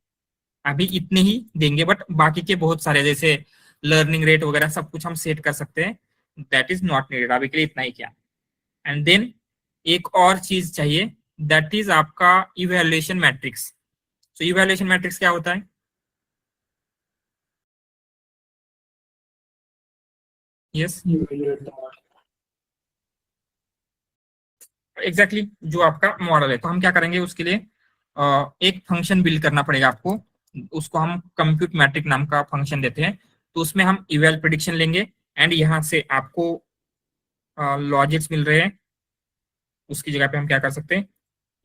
अभी इतने ही देंगे, बट बाकी के बहुत सारे जैसे लर्निंग रेट वगैरह सब कुछ हम सेट कर सकते हैं, दैट इज नॉट नीडेड, अभी के लिए इतना ही किया। एंड देन एक और चीज चाहिए, दैट इज आपका इवैल्यूएशन मैट्रिक्स। तो इवैल्यूएशन मैट्रिक्स क्या होता है, यस एग्जैक्टली जो आपका मॉडल है। तो हम क्या करेंगे उसके लिए एक फंक्शन बिल्ड करना पड़ेगा आपको, उसको हम कंप्यूट मैट्रिक नाम का फंक्शन देते हैं। तो उसमें हम इवैल प्रेडिक्शन लेंगे एंड यहाँ से आपको लॉजिक्स मिल रहे हैं, उसकी जगह पे हम क्या कर सकते हैं,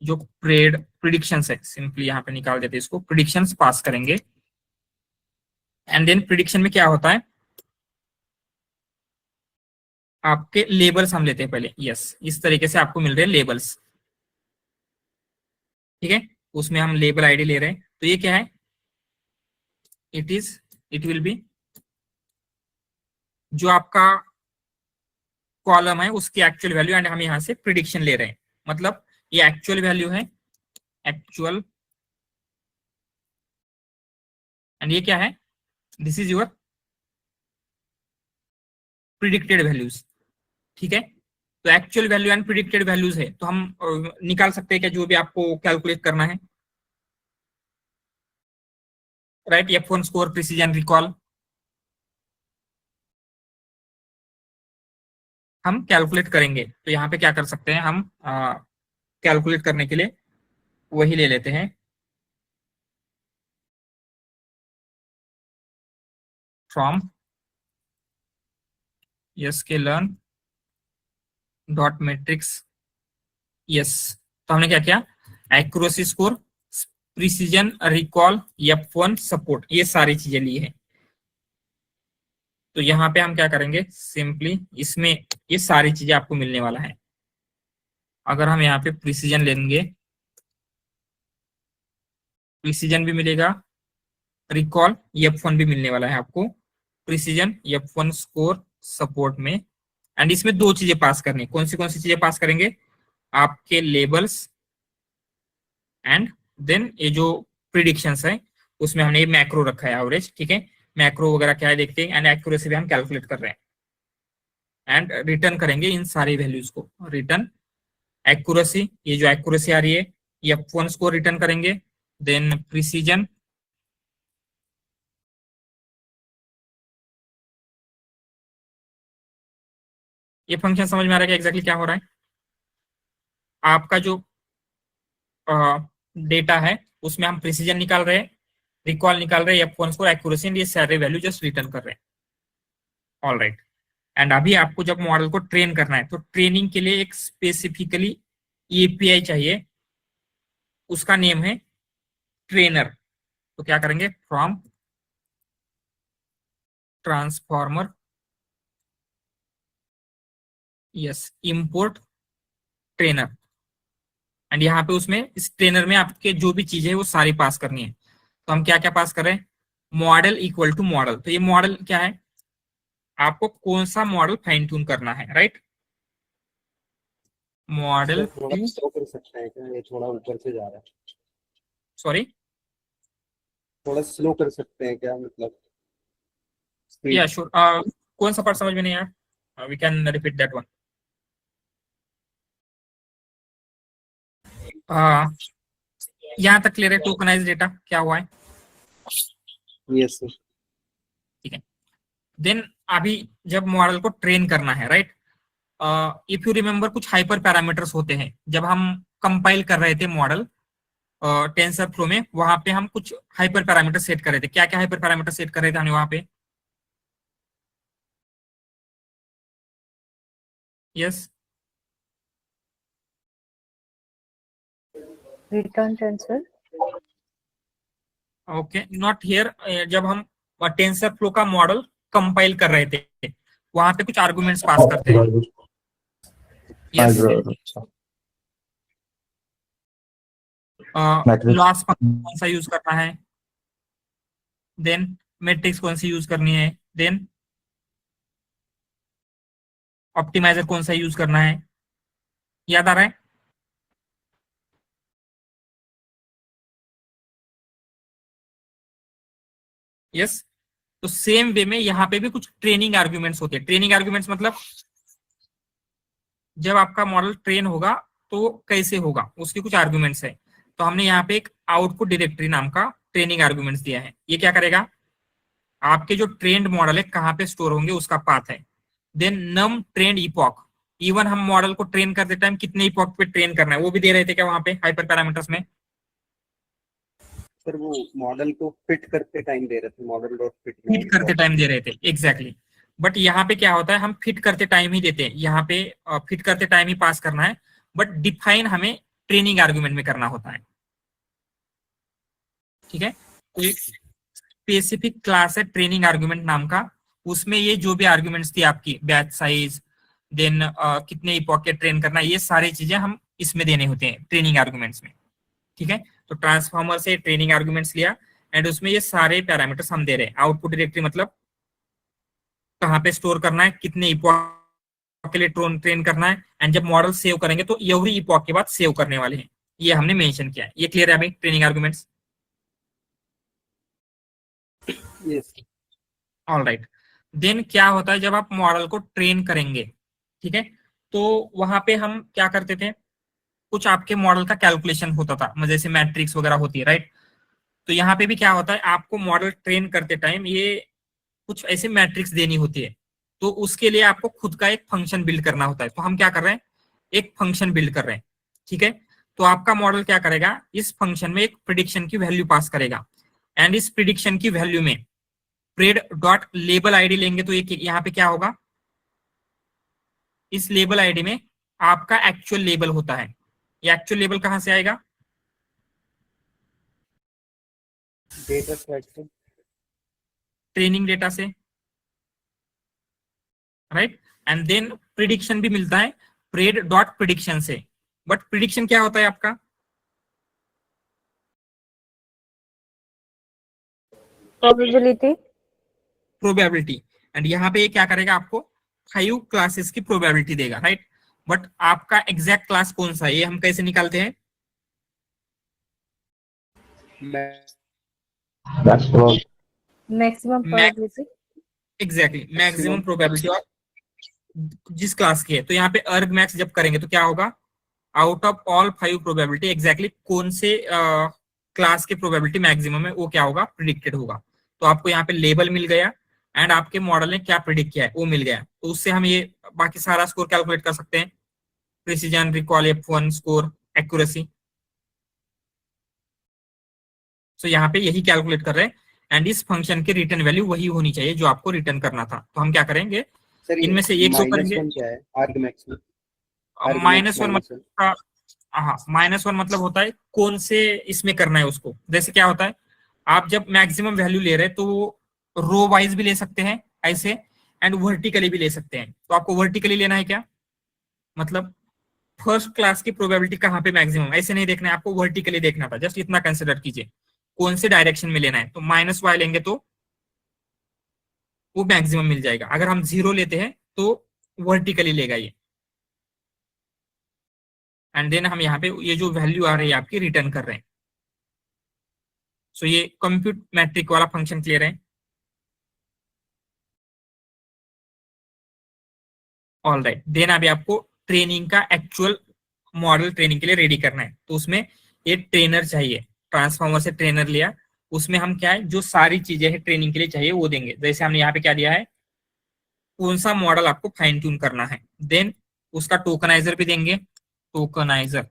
जो प्रिडिक्शंस है सिंपली यहाँ पे निकाल देते हैं, इसको प्रिडिक्शंस पास करेंगे। एंड देन प्रिडिक्शन में क्या होता है, आपके लेबल्स हम लेते हैं पहले, यस इस तरीके से आपको मिल रहे हैं लेबल्स। ठीक है, उसमें हम लेबल आईडी ले रहे हैं। तो ये क्या है, इट विल बी जो आपका कॉलम है उसकी एक्चुअल वैल्यू एंड हम यहाँ से प्रिडिक्शन ले रहे हैं, मतलब ये एक्चुअल वैल्यू है, एक्चुअल, एंड ये क्या है, this is your predicted values. ठीक है, तो actual value and predicted values है, तो हम निकाल सकते हैं क्या जो भी आपको कैलकुलेट करना है, right, F1 score, precision, recall, हम कैलकुलेट करेंगे। तो यहाँ पे क्या कर सकते हैं हम, कैलकुलेट करने के लिए वही ले लेते हैं, फ्रॉम यस के लर्न डॉट मैट्रिक्स यस। तो हमने क्या किया, accuracy score, precision, recall, F1 support, ये सारी चीजें ली है। तो यहाँ पे हम क्या करेंगे, सिंपली इसमें ये सारी चीजें आपको मिलने वाला है। अगर हम यहाँ पे प्रिसीजन लेंगे, प्रिसीजन भी मिलेगा, रिकॉल F1 भी मिलने वाला है आपको, प्रिसीजन F1 स्कोर सपोर्ट में। एंड इसमें दो चीजें पास करनी, कौन सी चीजें पास करेंगे, आपके लेबल्स एंड देन ये जो प्रिडिक्शंस है उसमें हमने ये मैक्रो रखा है एवरेज, ठीक है। मैक्रो वगैरह क्या है देखते हैं, एंड एक्यूरेसी भी हम कैलकुलेट कर रहे हैं, एंड रिटर्न करेंगे इन सारी वैल्यूज को। रिटर्न एक्यूरेसी, ये जो एक्यूरेसी आ रही है F1 स्कोर रिटर्न करेंगे, देन प्रिसीजन, ये फंक्शन समझ में आ रहा है कि एग्जैक्टली क्या हो रहा है। आपका जो डेटा है उसमें हम प्रिसीजन निकाल रहे हैं, रिकॉल निकाल रहे हैं, F1 स्कोर, एक्यूरेसी, ये सारे वैल्यू जस्ट रिटर्न कर रहे हैं। All right. एंड अभी आपको जब मॉडल को ट्रेन करना है तो ट्रेनिंग के लिए एक स्पेसिफिकली एपीआई चाहिए, उसका नेम है ट्रेनर। तो क्या करेंगे, from transformer, yes, import trainer. And यहाँ पे उसमें इस ट्रेनर में आपके जो भी चीजें है वो सारी पास करनी है। तो हम क्या क्या पास कर रहे हैं, मॉडल इक्वल टू मॉडल। तो ये मॉडल क्या है, आपको कौन सा मॉडल फाइन ट्यून करना है, राइट। मॉडल थोड़ा स्लो कर सकते हैं क्या, ये थोड़ा ऊपर से जा रहा है, सॉरी, थोड़ा स्लो कर सकते हैं क्या, मतलब या श्योर। कौन सा पार्ट समझ में नहीं आया, we can repeat that one. यहाँ तक क्लियर है, टोकनाइज डेटा क्या हुआ है, यस सर। ठीक है। देन अभी जब मॉडल को ट्रेन करना है, राइट, इफ यू रिमेम्बर कुछ हाइपर पैरामीटर्स होते हैं, जब हम कंपाइल कर रहे थे मॉडल टेंसर फ्लो में, वहां पे हम कुछ हाइपर पैरामीटर सेट कर रहे थे। क्या क्या हाइपर पैरामीटर सेट कर रहे थे हमने वहां पे, yes, Return tensor. Okay, not here. जब हम टेंसर फ्लो का मॉडल कंपाइल कर रहे थे वहां पे कुछ आर्गुमेंट्स पास करते हैं, यस। लॉस फंक्शन कौन सा यूज करना है, देन मैट्रिक्स कौन सी यूज करनी है, देन ऑप्टिमाइजर कौन सा यूज करना है, याद आ रहा है। यस, तो सेम वे में यहाँ पे भी कुछ ट्रेनिंग आर्ग्यूमेंट्स होते हैं। ट्रेनिंग आर्ग्यूमेंट्स मतलब जब आपका मॉडल ट्रेन होगा तो कैसे होगा, उसके कुछ आर्ग्यूमेंट्स है। तो हमने यहाँ पे एक आउटपुट डायरेक्टरी नाम का ट्रेनिंग आर्ग्यूमेंट्स दिया है। ये क्या करेगा, आपके जो ट्रेंड मॉडल है कहाँ पे स्टोर होंगे उसका पाथ है। देन नम ट्रेंड इपॉक, इवन हम मॉडल को ट्रेन करते टाइम कितने इपॉक पे ट्रेन करना है वो भी दे रहे थे क्या वहां पे हाइपर पैरामीटर्स में। सर वो मॉडल को फिट करते टाइम दे रहे थे, मॉडल डॉट फिट करते टाइम दे रहे थे, एग्जैक्टली। बट यहाँ पे क्या होता है, हम फिट करते टाइम ही देते हैं, यहाँ पे फिट करते टाइम ही पास करना है, बट डिफाइन हमें ट्रेनिंग आर्गुमेंट में करना होता है, ठीक है। तो एक स्पेसिफिक क्लास है ट्रेनिंग आर्गुमेंट नाम का, उसमें ये जो भी आर्गुमेंट्स थी आपकी बैच साइज, देन कितने पॉकेट ट्रेन करना, ये सारी चीजें हम इसमें देने होते हैं ट्रेनिंग आर्गुमेंट्स में, ठीक है। तो ट्रांसफॉर्मर से ट्रेनिंग आर्गुमेंट्स लिया एंड उसमें ये सारे पैरामीटर्स हम दे रहे हैं। आउटपुट डायरेक्टरी मतलब कहाँ पे स्टोर करना है, कितने इपॉक के लिए ट्रेन करना है, एंड जब मॉडल सेव करेंगे तो एवरी इपॉक के बाद सेव करने वाले हैं, ये हमने मेंशन किया है। ये क्लियर है अभी training arguments, yes. All right. Then क्या होता है जब आप मॉडल को ट्रेन करेंगे, ठीक है, तो वहां पे हम क्या करते थे, कुछ आपके मॉडल का कैलकुलेशन होता था, जैसे मैट्रिक्स वगैरह होती है, राइट। तो यहाँ पे भी क्या होता है, आपको मॉडल ट्रेन करते टाइम ये कुछ ऐसे मैट्रिक्स देनी होती है, तो उसके लिए आपको खुद का एक फंक्शन बिल्ड करना होता है। तो हम क्या कर रहे हैं, एक फंक्शन बिल्ड कर रहे हैं, ठीक है। तो आपका मॉडल क्या करेगा, इस फंक्शन में एक प्रिडिक्शन की वैल्यू पास करेगा, एंड इस प्रिडिक्शन की वैल्यू में प्रेड डॉट लेबल आईडी लेंगे तो ये यहाँ पे क्या होगा, इस लेबल आईडी में आपका एक्चुअल लेबल होता है। ये एक्चुअल लेबल कहां से आएगा, डेटा सेट से, ट्रेनिंग डेटा से, राइट। एंड देन प्रिडिक्शन भी मिलता है प्रेड डॉट प्रिडिक्शन से। बट प्रिडिक्शन क्या होता है आपका? Probability. प्रोबेबिलिटी। एंड यहाँ पे ये क्या करेगा, आपको 5 क्लासेस की प्रोबेबिलिटी देगा, राइट। बट आपका एग्जैक्ट क्लास कौन सा है ये हम कैसे निकालते हैं? Maximum probability. Exactly maximum probability और जिस क्लास की है। तो यहाँ पे अर्ग मैक्स जब करेंगे तो क्या होगा, out of all 5 probability exactly कौन से क्लास की प्रोबेबिलिटी मैक्सिमम है वो क्या होगा, प्रिडिक्टेड होगा। तो आपको यहाँ पे लेबल मिल गया एंड आपके मॉडल ने क्या प्रिडिक्ट किया है वो मिल गया। तो उससे हम ये बाकी सारा स्कोर कैलकुलेट कर सकते हैं, precision, recall, F1 score, accuracy. So यहाँ पे यही कैलकुलेट कर रहे हैं एंड इस फंक्शन की रिटर्न वैल्यू वही होनी चाहिए जो आपको रिटर्न करना था। तो हम क्या करेंगे, इनमें से एक तो करेंगे -1 मतलब, हाँ -1 मतलब होता है कौन से इसमें करना है उसको। जैसे क्या होता है, आप जब मैक्सिमम वैल्यू ले रहे हैं तो रो वाइज भी ले सकते हैं ऐसे एंड वर्टिकली भी ले सकते हैं। तो आपको वर्टिकली लेना है क्या, मतलब फर्स्ट क्लास की प्रोबेबिलिटी कहाँ पे मैक्सिमम, ऐसे नहीं देखना है आपको, वर्टिकली देखना था। जस्ट इतना कंसिडर कीजिए कौन से डायरेक्शन में लेना है। तो -y लेंगे तो वो मैक्सिमम मिल जाएगा। अगर हम 0 लेते हैं तो वर्टिकली लेगा ये। एंड देन हम यहाँ पे ये जो वैल्यू आ रही है आपकी रिटर्न कर रहे हैं। सो ये कंप्यूट मैट्रिक वाला फंक्शन क्लियर है? All right. देन अभी आपको ट्रेनिंग का एक्चुअल मॉडल ट्रेनिंग के लिए रेडी करना है। तो उसमें एक ट्रेनर चाहिए, ट्रांसफॉर्मर से ट्रेनर लिया, उसमें हम क्या है जो सारी चीजें हैं ट्रेनिंग के लिए चाहिए वो देंगे। जैसे हमने यहाँ पे क्या दिया है, कौन सा मॉडल आपको फाइन ट्यून करना है, देन उसका टोकनाइजर भी देंगे। टोकनाइजर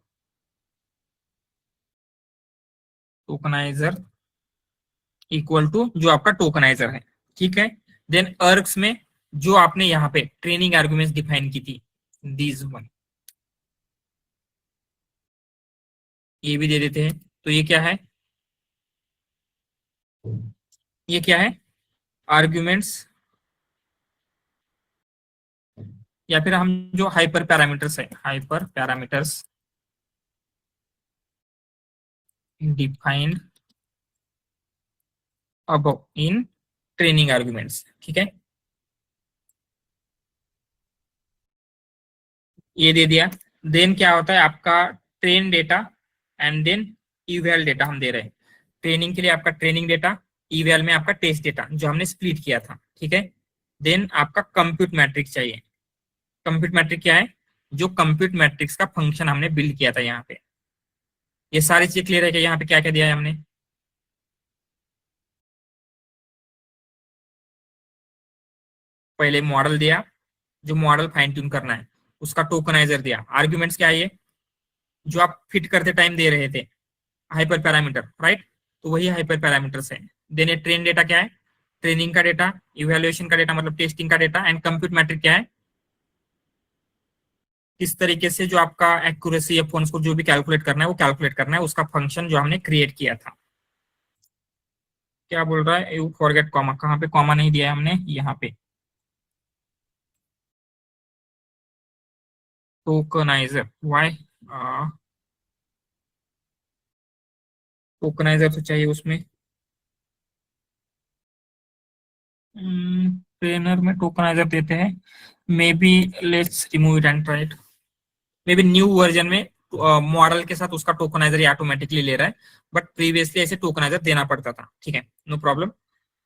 इक्वल टू जो आपका टोकनाइजर है, ठीक है। देन अर्ग्स में जो आपने यहाँ पे ट्रेनिंग आर्गुमेंट्स डिफाइन की थी, दीज वन, ये भी दे देते हैं। तो ये क्या है, ये क्या है, आर्ग्यूमेंट्स, या फिर हम जो हाइपर पैरामीटर्स है, hyper parameters defined above in training arguments, ठीक है। ये दे दिया। देन क्या होता है आपका train data and then eval data हम दे रहे हैं। ट्रेनिंग के लिए आपका ट्रेनिंग डेटा, इवैल में आपका टेस्ट डेटा जो हमने स्प्लिट किया था, ठीक है। देन आपका कंप्यूट मैट्रिक्स चाहिए। कंप्यूट मैट्रिक क्या है, जो कंप्यूट मैट्रिक्स का फंक्शन हमने बिल्ड किया था यहाँ पे। ये सारी चीज क्लियर है कि यहाँ पे क्या क्या दिया है हमने? पहले मॉडल दिया, जो मॉडल फाइन ट्यून करना है, उसका टोकनाइजर दिया। आर्ग्यूमेंट्स क्या है, ये जो आप फिट करते टाइम दे रहे थे, हाइपर पैरामीटर, राइट। तो वही हाइपर पैरामीटर्स है। देन ये ट्रेन डेटा क्या है, ट्रेनिंग का डेटा, इवैल्यूएशन का डेटा मतलब टेस्टिंग का डेटा, एंड कंप्यूट मैट्रिक क्या है, किस तरीके से जो आपका एक्यूरेसी F1 को जो भी कैलकुलेट करना है वो कैलकुलेट करना है, उसका फंक्शन जो हमने क्रिएट किया था। क्या बोल रहा है, यू फॉरगेट कॉमा, कहाँ पे कॉमा नहीं दिया है हमने, यहाँ पे टोकनाइजर, वाई टोकनाइजर तो चाहिए उसमें। ट्रेनर में टोकनाइजर देते हैं, may be let's remove it and try it. May be new version में मॉडल के साथ उसका टोकनाइजर ही ऑटोमेटिकली ले रहा है, बट प्रीवियसली ऐसे टोकनाइजर देना पड़ता था, ठीक है, नो प्रॉब्लम।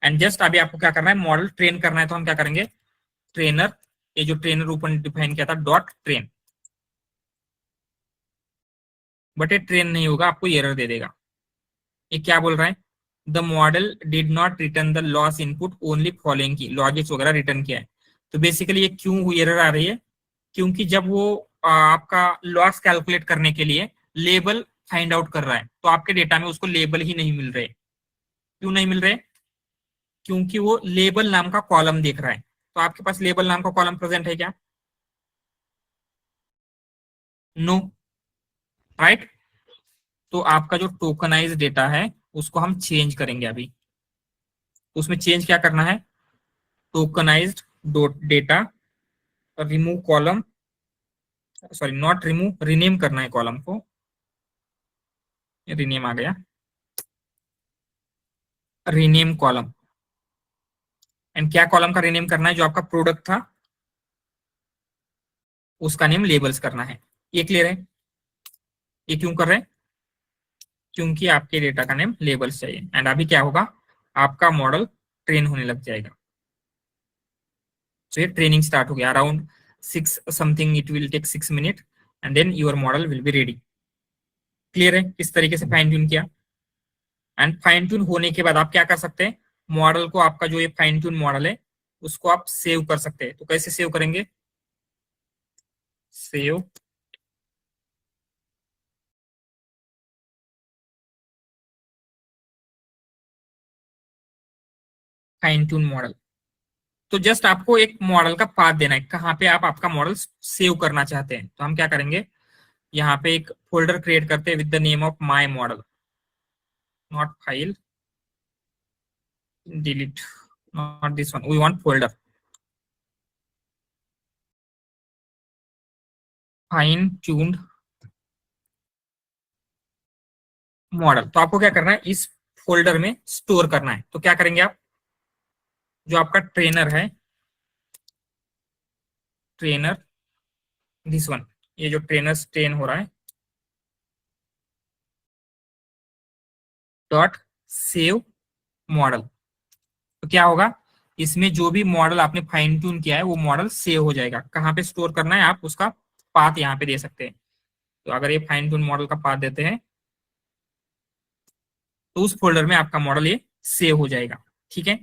एंड जस्ट अभी आपको क्या करना है, मॉडल ट्रेन करना है। तो हम क्या करेंगे, ट्रेनर, ये जो ट्रेनर ऊपर डिफाइन किया था डॉट ट्रेन, बट ये ट्रेन नहीं होगा, आपको एरर दे देगा। ये क्या बोल रहा है, the model did not return the loss input only following की लॉजिक्स वगैरह रिटर्न किया है। तो बेसिकली ये क्यों एरर आ रही है, क्योंकि जब वो आपका लॉस कैलकुलेट करने के लिए लेबल फाइंड आउट कर रहा है तो आपके डेटा में उसको लेबल ही नहीं मिल रहे। क्यों नहीं मिल रहे, क्योंकि वो लेबल नाम का कॉलम देख रहा है। तो आपके पास लेबल नाम का कॉलम प्रेजेंट है क्या? No, right. तो आपका जो टोकनाइज डेटा है उसको हम चेंज करेंगे अभी। उसमें चेंज क्या करना है, tokenized dot data remove column, sorry not remove, rename करना है कॉलम को, रीनेम आ गया, रीनेम कॉलम। एंड क्या कॉलम का रीनेम करना है? जो आपका प्रोडक्ट था उसका नेम लेबल्स करना है। ये क्लियर है? ये क्यों कर रहे हैं? क्योंकि आपके डेटा का नेम लेबल्स चाहिए। एंड अभी क्या होगा, आपका मॉडल ट्रेन होने लग जाएगा। तो ये ट्रेनिंग स्टार्ट हो गया, around 6 something, it will take 6 minute and then your model will be ready. Clear है किस तरीके से फाइन ट्यून किया? एंड फाइन ट्यून होने के बाद आप क्या कर सकते हैं, मॉडल को, आपका जो ये फाइन ट्यून मॉडल है उसको आप सेव कर सकते हैं। तो कैसे सेव करेंगे? Save fine tune model. तो जस्ट आपको एक मॉडल का पाथ देना है, कहाँ पे आप आपका मॉडल सेव करना चाहते हैं। तो हम क्या करेंगे, यहाँ पे एक फोल्डर क्रिएट करते हैं with the name of my model, not file, delete, not this one, we want folder, fine tuned model. तो आपको क्या करना है, इस फोल्डर में स्टोर करना है। तो क्या करेंगे आप, जो आपका ट्रेनर है, ट्रेनर, दिस वन, ये जो ट्रेनर ट्रेन हो रहा है, डॉट सेव मॉडल। तो क्या होगा, इसमें जो भी मॉडल आपने फाइन ट्यून किया है वो मॉडल सेव हो जाएगा। कहाँ पे स्टोर करना है, आप उसका पाथ यहाँ पे दे सकते हैं। तो अगर ये फाइन ट्यून मॉडल का पाथ देते हैं तो उस फोल्डर में आपका मॉडल ये सेव हो जाएगा। ठीक है,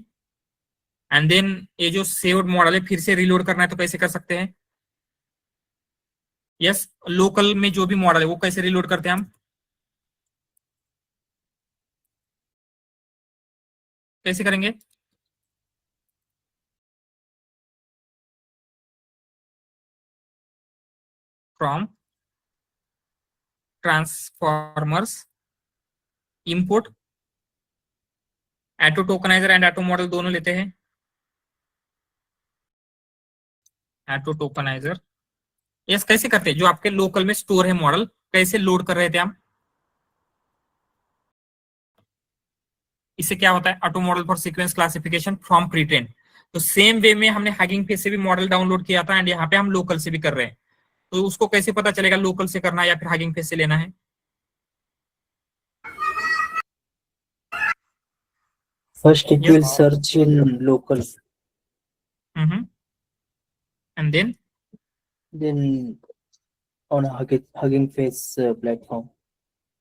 एंड देन ये जो सेव्ड मॉडल है फिर से रिलोड करना है तो कैसे कर सकते हैं? यस, लोकल में जो भी मॉडल है वो कैसे रिलोड करते हैं हम? कैसे करेंगे? From transformers import auto tokenizer and auto model दोनों लेते हैं। ऑटो टोकनाइजर, यस, कैसे करते हैं? जो आपके लोकल में स्टोर है मॉडल, कैसे लोड कर रहे थे हम? इससे क्या होता है, auto model for sequence classification from pretrain. तो सेम वे में हमने हगिंग फेस से भी मॉडल डाउनलोड किया था एंड यहाँ पे हम लोकल से भी कर रहे हैं। तो उसको कैसे पता चलेगा लोकल से करना है या फिर हगिंग फेस से लेना है? First, it will search in local, and then on Hugging Face platform.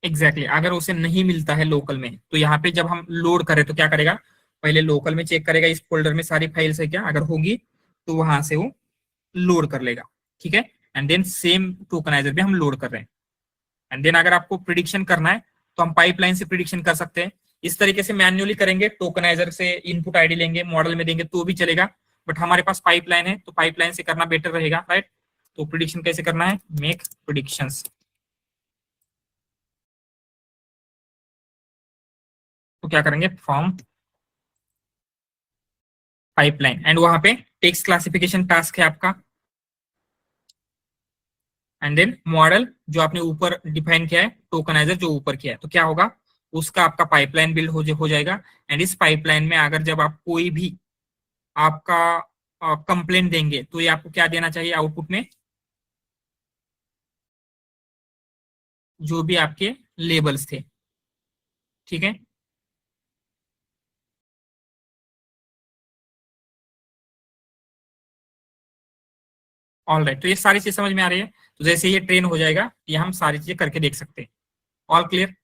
Exactly अगर उसे नहीं मिलता है लोकल में तो यहाँ पे जब हम लोड करें तो क्या करेगा, पहले लोकल में चेक करेगा इस फोल्डर में सारी फाइल्स है क्या, अगर होगी तो वहां से वो लोड कर लेगा। ठीक है, एंड देन सेम टोकनाइजर भी हम लोड कर रहे हैं। एंड देन अगर आपको प्रिडिक्शन करना है तो हम पाइपलाइन से प्रिडिक्शन कर सकते हैं। इस तरीके से मैन्युअली करेंगे, टोकनाइजर से इनपुट आईडी लेंगे, मॉडल में देंगे तो भी चलेगा, बट हमारे पास पाइपलाइन है तो पाइपलाइन से करना बेटर रहेगा, राइट? तो प्रिडिक्शन कैसे करना है, मेक प्रिडिक्शंस। तो क्या करेंगे, फ्रॉम पाइपलाइन, एंड वहां पे टेक्स्ट क्लासिफिकेशन टास्क है आपका, एंड देन मॉडल जो आपने ऊपर डिफाइन किया है, टोकनाइजर जो ऊपर किया है, तो क्या होगा, उसका आपका पाइपलाइन बिल्ड हो जाएगा। एंड इस पाइपलाइन में अगर जब आप कोई भी आपका कंप्लेंट देंगे तो ये आपको क्या देना चाहिए आउटपुट में, जो भी आपके लेबल्स थे। ठीक है, ऑल राइट। तो ये सारी चीज समझ में आ रही है। तो जैसे ये ट्रेन हो जाएगा ये हम सारी चीजें करके देख सकते हैं। All clear?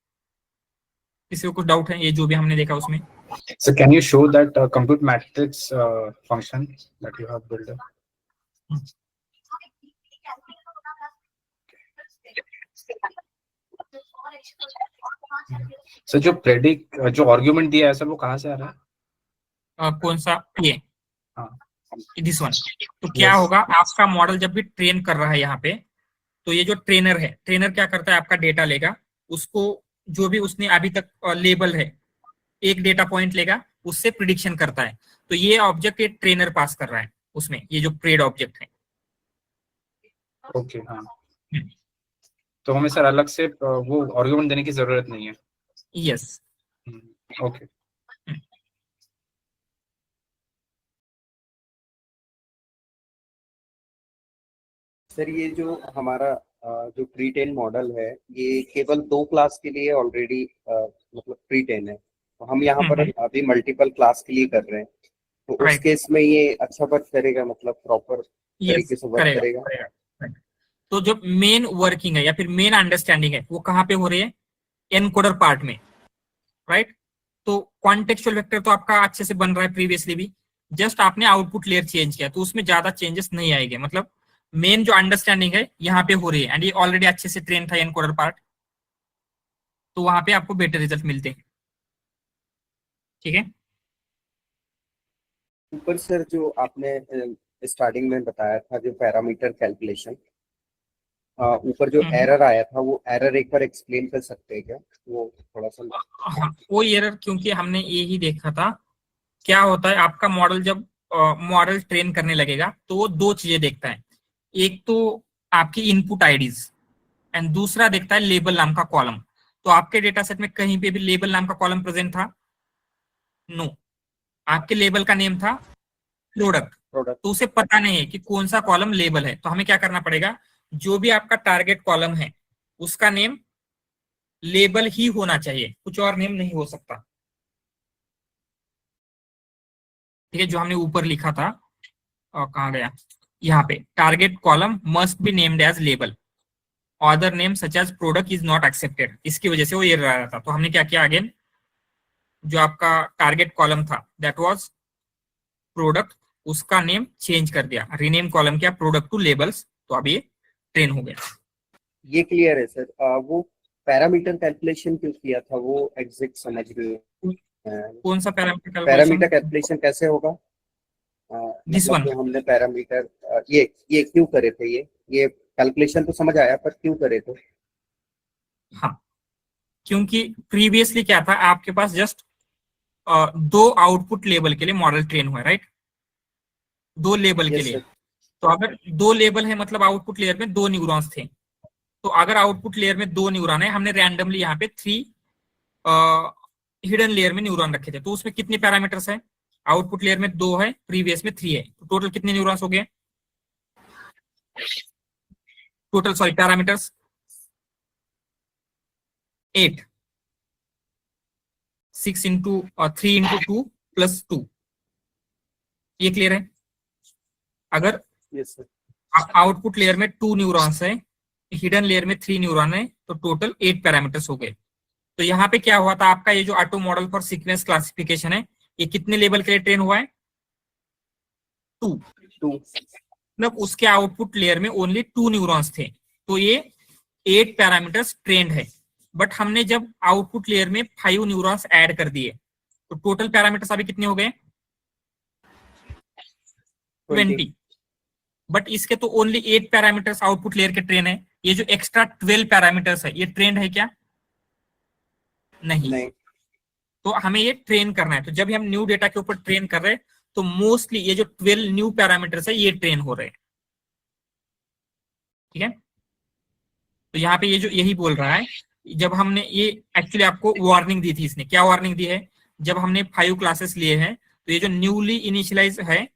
किसी को कुछ डाउट है ये जो भी हमने देखा उसमें? So can you show that compute matrix function that you have built? So जो predict जो argument दिया है सर वो कहाँ से आ रहा है? कौन सा? ये हाँ, दिस वन। तो क्या होगा, आपका मॉडल जब भी ट्रेन कर रहा है यहाँ पे, तो ये जो ट्रेनर है, ट्रेनर क्या करता है, आपका डेटा लेगा, उसको जो भी उसने अभी तक लेबल है एक डेटा पॉइंट लेगा, उससे प्रिडिक्शन करता है। तो ये ऑब्जेक्ट ये ट्रेनर पास कर रहा है उसमें, ये जो प्रेड ऑब्जेक्ट है, ओके हाँ, तो हमें सर अलग से वो आर्गुमेंट देने की जरूरत नहीं है। यस। ओके। सर ये जो हमारा जो प्री टेन मॉडल है ये केवल 2 क्लास के लिए ऑलरेडी मतलब प्री टेन है, तो हम यहाँ पर अभी मल्टीपल क्लास के लिए कर रहे हैं, तो उस Right. केस में ये अच्छा वर्क करेगा, मतलब प्रॉपर यस, तरीके से वर्क करेगा। Right. तो जो मेन वर्किंग है या फिर मेन अंडरस्टैंडिंग है वो कहाँ पे हो रही है? एनकोडर पार्ट में, राइट? तो कॉन्टेक्चुअल वेक्टर तो आपका अच्छे से बन रहा है प्रीवियसली भी, जस्ट आपने आउटपुट लेयर चेंज किया तो उसमें ज्यादा चेंजेस नहीं आएंगे। मतलब मेन जो अंडरस्टैंडिंग है यहाँ पे हो रही है एंड ये ऑलरेडी अच्छे से ट्रेन था एनकोडर पार्ट, तो वहां पे आपको बेटर रिजल्ट मिलते हैं। ठीक है। ऊपर सर जो आपने स्टार्टिंग में बताया था जो पैरामीटर कैलकुलेशन, ऊपर जो एरर आया था वो एरर एक बार एक्सप्लेन कर सकते हैं क्या? वो थोड़ा सा। हाँ, वो एरर क्योंकि हमने यही देखा था, क्या होता है आपका मॉडल जब मॉडल ट्रेन करने लगेगा तो वो दो चीजें देखता है, एक तो आपकी इनपुट आईडीज एंड दूसरा देखता है लेबल नाम का कॉलम। तो आपके डेटा सेट में कहीं पे भी लेबल नाम का कॉलम प्रेजेंट था? नो। आपके लेबल का नेम था प्रोडक्ट, तो उसे पता नहीं है कि कौन सा कॉलम लेबल है। तो हमें क्या करना पड़ेगा, जो भी आपका टारगेट कॉलम है उसका नेम लेबल ही होना चाहिए, कुछ और नेम नहीं हो सकता। ठीक है, जो हमने ऊपर लिखा था और कहाँ गया, यहाँ पे target column must be named as label, other name such as product is not accepted. इसकी वजह से वो एरर आ रहा था। तो हमने क्या किया, अगेन जो आपका टारगेट कॉलम था दैट वाज प्रोडक्ट, उसका नेम चेंज कर दिया, रीनेम कॉलम किया प्रोडक्ट टू लेबल्स, तो अब ये ट्रेन हो गया। ये क्लियर है सर। वो पैरामीटर कैलकुलेशन क्यों किया था वो एग्जैक्ट समझ रहे हैं? कौन सा पैरामीटर पैरामीटर कैलकुलेशन कैसे होगा? दिस मतलब वन। जो हमने पैरामीटर ये क्यों करे थे? ये कैलकुलेशन तो समझ आया, पर क्यों करे थे? हाँ, क्योंकि प्रीवियसली क्या था, आपके पास जस्ट दो आउटपुट लेबल के लिए मॉडल ट्रेन हुआ है, राइट? दो लेबल के लिए। तो अगर दो लेबल है मतलब आउटपुट लेयर में दो न्यूरॉन्स थे, तो अगर आउटपुट लेयर में दो न्यूरॉन है, हमने रैंडमली यहाँ पे 3 हिडन लेयर में न्यूरॉन रखे थे, तो उसमें कितने पैरामीटर्स है? आउटपुट लेयर में 2 है, प्रीवियस में 3 है, तो टोटल कितने न्यूरॉन्स हो गए? Total sorry parameters 8, 6 into 3 into 2 plus 2। ये क्लियर है? अगर आउटपुट लेयर में 2 न्यूरॉन्स है, हिडन लेयर में 3 न्यूरॉन है, तो टोटल 8 पैरामीटर्स हो गए। तो यहाँ पे क्या हुआ था, आपका ये जो auto model for sequence classification है, ये कितने लेवल के लिए ट्रेन हुआ है? 2। मतलब उसके आउटपुट लेयर में ओनली 2 न्यूरॉन्स थे, तो ये 8 पैरामीटर्स ट्रेंड है। बट हमने जब आउटपुट लेयर में 5 न्यूरॉन्स ऐड कर दिए, तो टोटल पैरामीटर्स अभी कितने हो गए? 20। बट इसके तो ओनली 8 पैरामीटर्स आउटपुट लेयर के ट्रेन है, ये जो एक्स्ट्रा 12 पैरामीटर्स है ये ट्रेंड है क्या? नहीं। तो हमें ये ट्रेन करना है, तो जब हम न्यू डेटा के ऊपर ट्रेन कर रहे हैं तो मोस्टली ये जो 12 न्यू पैरामीटर्स है ये ट्रेन हो रहे हैं। ठीक है, तो यहाँ पे ये जो यही बोल रहा है, जब हमने ये एक्चुअली आपको वार्निंग दी थी, इसने क्या वार्निंग दी है, जब हमने 5 क्लासेस लिए हैं तो ये जो न्यूली इनिशियलाइज है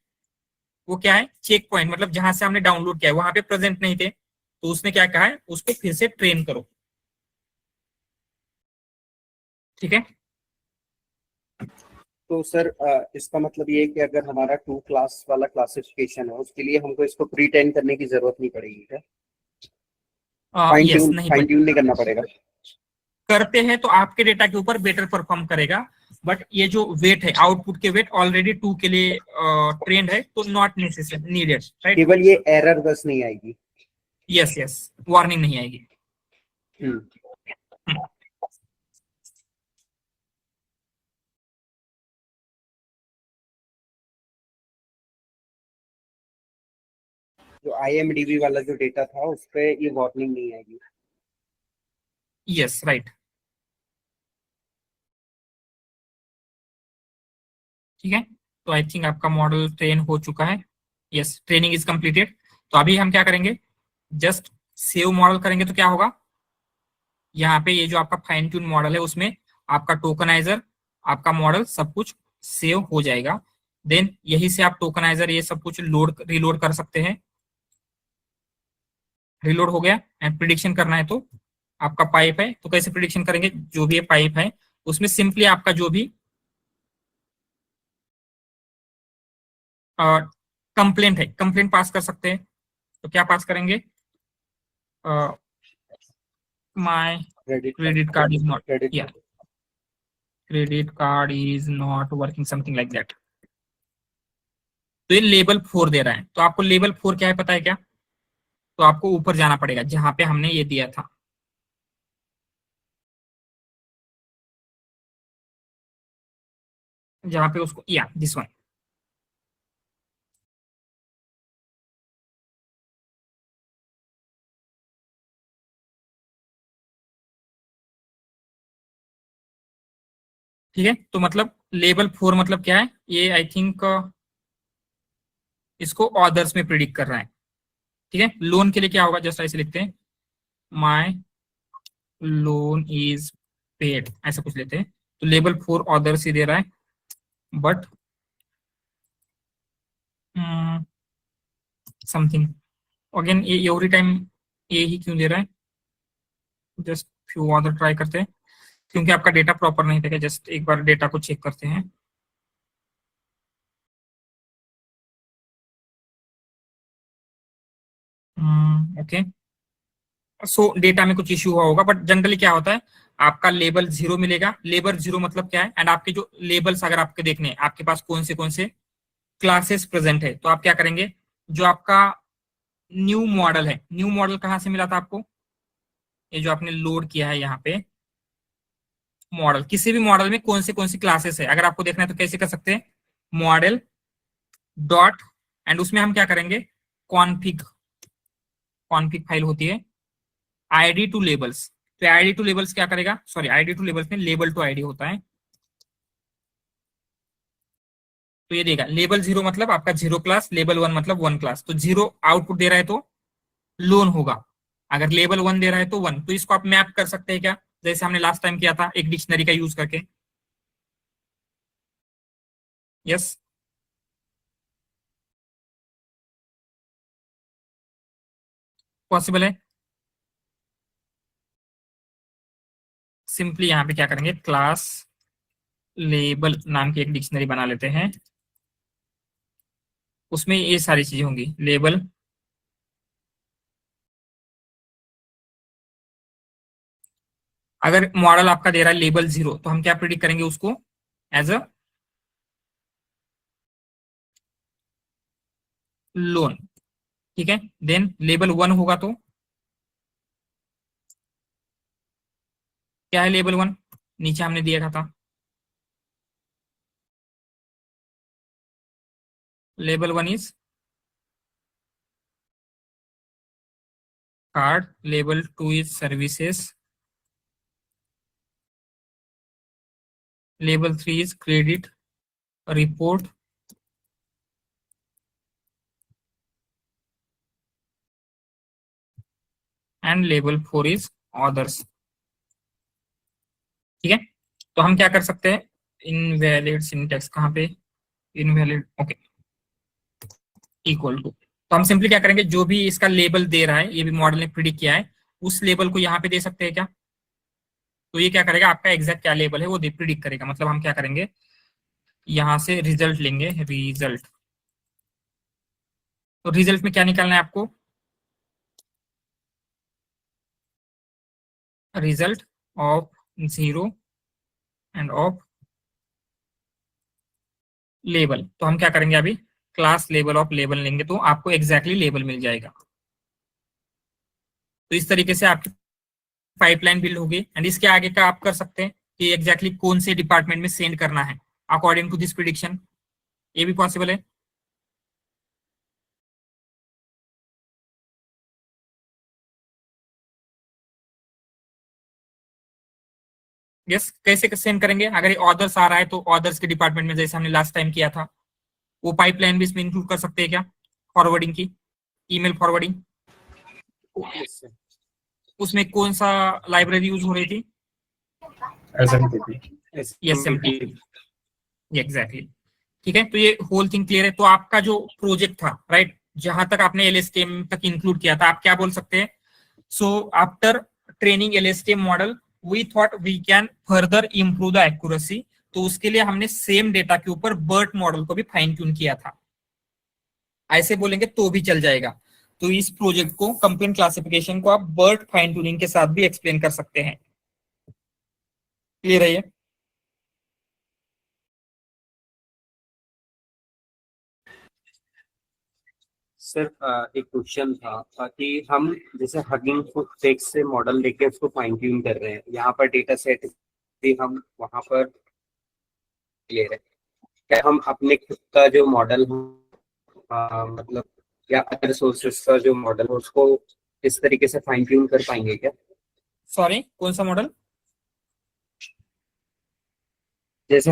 वो क्या है, चेक पॉइंट, मतलब जहां से हमने डाउनलोड किया है वहां पे प्रेजेंट नहीं थे, तो उसने क्या कहा है, उसको फिर से ट्रेन करो। ठीक है, तो सर इसका मतलब ये है कि अगर हमारा 2 क्लास वाला क्लासिफिकेशन है उसके लिए हमको इसको प्री ट्रेन करने की जरूरत नहीं पड़ेगी क्या? फाइन ट्यून नहीं करना पड़ेगा? करते हैं तो आपके डेटा के ऊपर बेटर परफॉर्म करेगा, बट ये जो वेट है, आउटपुट के वेट ऑलरेडी 2 के लिए ट्रेंड है, तो नॉट नेसेसरी नीडेड, राइट? केवल ये एरर बस नहीं आएगी। यस, वार्निंग नहीं आएगी। जो IMDb वाला जो डेटा था उस पे ये वार्निंग नहीं आएगी। Yes, right. ठीक है, तो आई थिंक आपका मॉडल ट्रेन हो चुका है। Yes, training is completed. तो अभी हम क्या करेंगे, जस्ट सेव मॉडल करेंगे तो क्या होगा, यहाँ पे ये जो आपका फाइन ट्यून मॉडल है उसमें आपका टोकनाइजर, आपका मॉडल सब कुछ सेव हो जाएगा। देन यही से आप टोकनाइजर ये सब कुछ रिलोड कर सकते हैं। रिलोड हो गया एंड प्रिडिक्शन करना है तो आपका पाइप है तो कैसे प्रिडिक्शन करेंगे, जो भी पाइप है उसमें सिंपली आपका जो भी कंप्लेंट है कंप्लेंट पास कर सकते हैं। तो क्या पास करेंगे, my credit card is not, या credit card is not working, something like that. तो ये लेबल 4 दे रहा है, तो आपको लेबल 4 क्या है पता है क्या, तो आपको ऊपर जाना पड़ेगा जहां पे हमने ये दिया था, जहां पे उसको, या दिस वन, ठीक है। तो मतलब लेबल 4 मतलब क्या है, ये आई थिंक इसको ऑर्डर्स में प्रिडिक्ट कर रहा है, ठीक है। लोन के लिए क्या होगा, जस्ट ऐसे लिखते हैं माय लोन इज पेड, ऐसा कुछ लेते हैं। तो लेबल 4 ऑर्डर्स ही दे रहा है, बट समथिंग अगेन ये एवरी टाइम ये ही क्यों दे रहा है, जस्ट फ्यू ऑर्डर ट्राई करते हैं क्योंकि आपका डेटा प्रॉपर नहीं था। जस्ट एक बार डेटा को चेक करते हैं। ओके, सो डेटा में कुछ इश्यू हुआ होगा, बट जनरली क्या होता है आपका लेबल 0 मिलेगा। लेबल 0 मतलब क्या है, एंड आपके जो लेबल्स अगर आपके देखने हैं आपके पास कौन से क्लासेस प्रेजेंट है, तो आप क्या करेंगे, जो आपका न्यू मॉडल है, न्यू मॉडल कहाँ से मिला था आपको, ये जो आपने लोड किया है यहाँ पे मॉडल, किसी भी मॉडल में कौन सी क्लासेस है अगर आपको देखना है तो कैसे कर सकते हैं, मॉडल डॉट, एंड उसमें हम क्या करेंगे, कॉन्फिग फाइल होती है आईडी टू लेबल्स। तो आईडी टू लेबल्स क्या करेगा, सॉरी आईडी टू लेबल्स में लेबल टू आईडी होता है। तो ये देगा लेबल 0 मतलब आपका 0 क्लास, लेबल 1 मतलब 1 क्लास। तो 0 आउटपुट दे रहा है तो लोन होगा, अगर लेबल 1 दे रहा है तो 1। तो इसको आप मैप कर सकते हैं क्या, जैसे हमने लास्ट टाइम किया था एक डिक्शनरी का यूज करके। यस, पॉसिबल है। सिंपली यहाँ पे क्या करेंगे, क्लास लेबल नाम की एक डिक्शनरी बना लेते हैं, उसमें ये सारी चीजें होंगी। लेबल अगर मॉडल आपका दे रहा है लेबल 0 तो हम क्या प्रिडिक्ट करेंगे उसको एज अ लोन, ठीक है। देन लेबल 1 होगा तो क्या है, लेबल 1 नीचे हमने दिया था, label 1 is called, label 2 is services, label 3 is credit report, and label 4 is orders, ठीक है। तो हम क्या कर सकते हैं, इनवैलिड सिंटैक्स कहाँ पे, इनवैलिड, ओके, इक्वल टू। तो हम सिंपली क्या करेंगे, जो भी इसका लेबल दे रहा है, ये भी मॉडल ने प्रिडिक्ट किया है, उस लेबल को यहाँ पे दे सकते हैं क्या। तो ये क्या करेगा, आपका एग्जैक्ट क्या लेबल है वो प्रिडिक्ट करेगा। मतलब हम क्या करेंगे, यहाँ से रिजल्ट लेंगे, रिजल्ट, तो रिजल्ट में क्या निकालना है आपको, result of 0 end of label. तो हम क्या करेंगे अभी, क्लास लेबल ऑफ लेबल लेंगे तो आपको एग्जैक्टली लेबल मिल जाएगा। तो इस तरीके से आपकी पाइपलाइन बिल्ड होगी, एंड इसके आगे का आप कर सकते हैं कि एग्जैक्टली कौन से डिपार्टमेंट में सेंड करना है अकॉर्डिंग टू दिस प्रिडिक्शन, ये भी पॉसिबल है। यस, कैसे सेंड करेंगे, अगर ये ऑर्डर्स आ रहा है तो ऑर्डर्स के डिपार्टमेंट में जैसे हमने लास्ट टाइम किया था, वो पाइपलाइन भी इसमें इंक्लूड कर सकते हैं क्या, फॉरवर्डिंग की, ईमेल फॉरवर्डिंग। उसमें कौन सा लाइब्रेरी यूज हो रही थी? SMTP. SMTP, exactly. ठीक है, तो ये होल थिंग क्लियर है। तो आपका जो प्रोजेक्ट था, राइट, जहां तक आपने LSTM तक इंक्लूड किया था, आप क्या बोल सकते हैं? So after training LSTM model we thought we can further improve the accuracy. तो उसके लिए हमने सेम डेटा के ऊपर BERT मॉडल को भी फाइन ट्यून किया था। ऐसे बोलेंगे तो भी चल जाएगा। तो इस प्रोजेक्ट को, कंप्लेंट क्लासिफिकेशन को, आप BERT फाइन ट्यूनिंग के साथ भी एक्सप्लेन कर सकते हैं। क्लियर है ये? सर एक क्वेश्चन था कि हम जैसे हगिंग टेक्स्ट से मॉडल लेके उसको फाइन ट्यून कर रहे हैं, यहाँ पर डेटा सेट भी हम वहां पर ले रहे हैं, क्या हम अपने खुद का जो मॉडल मतलब या अदर सोर्सेस का जो मॉडल है उसको इस तरीके से फाइन ट्यून कर पाएंगे क्या? सॉरी, कौन सा मॉडल? जैसे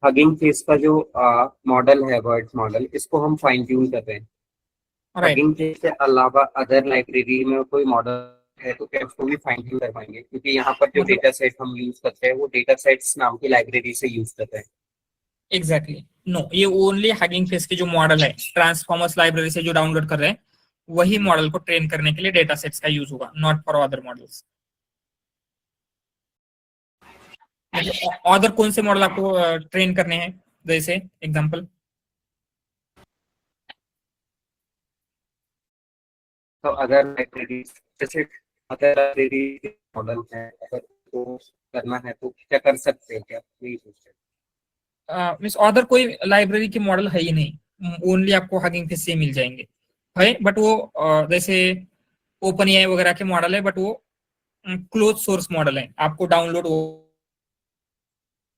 हगिंग फेस का जो मॉडल है, वर्ड मॉडल, इसको हम फाइन ट्यून कर रहे हैं। राइट, हगिंग फेस के अलावा अदर लाइब्रेरी में कोई मॉडल है तो क्या उसको भी फाइन ट्यून कर पाएंगे? क्योंकि यहाँ पर जो डेटा सेट हम यूज करते हैं वो डेटा सेट्स नाम की लाइब्रेरी से यूज करते हैं। एग्जैक्टली। नो, ये ओनली हगिंग फेस के जो मॉडल है ट्रांसफॉर्मर्स लाइब्रेरी से जो डाउनलोड कर रहे हैं, वही मॉडल को ट्रेन करने के लिए डेटा सेट्स का यूज होगा, not for other models. Other कौन से मॉडल आपको ट्रेन करने हैं? जैसे एग्जांपल, तो अगर लाइब्रेरी जैसे अदर लाइब्रेरी मॉडल है, अगर वो करना है तो क्या कर सकते हैं? क्या नहीं पूछते? मीन्स अदर कोई लाइब्रेरी के मॉडल है ही नहीं, ओनली आपको हगिंग फेस से मिल जाएंगे। है, बट वो जैसे ओपन एआई वगैरह के मॉडल है, बट वो क्लोज सोर्स मॉडल है, आपको डाउनलोड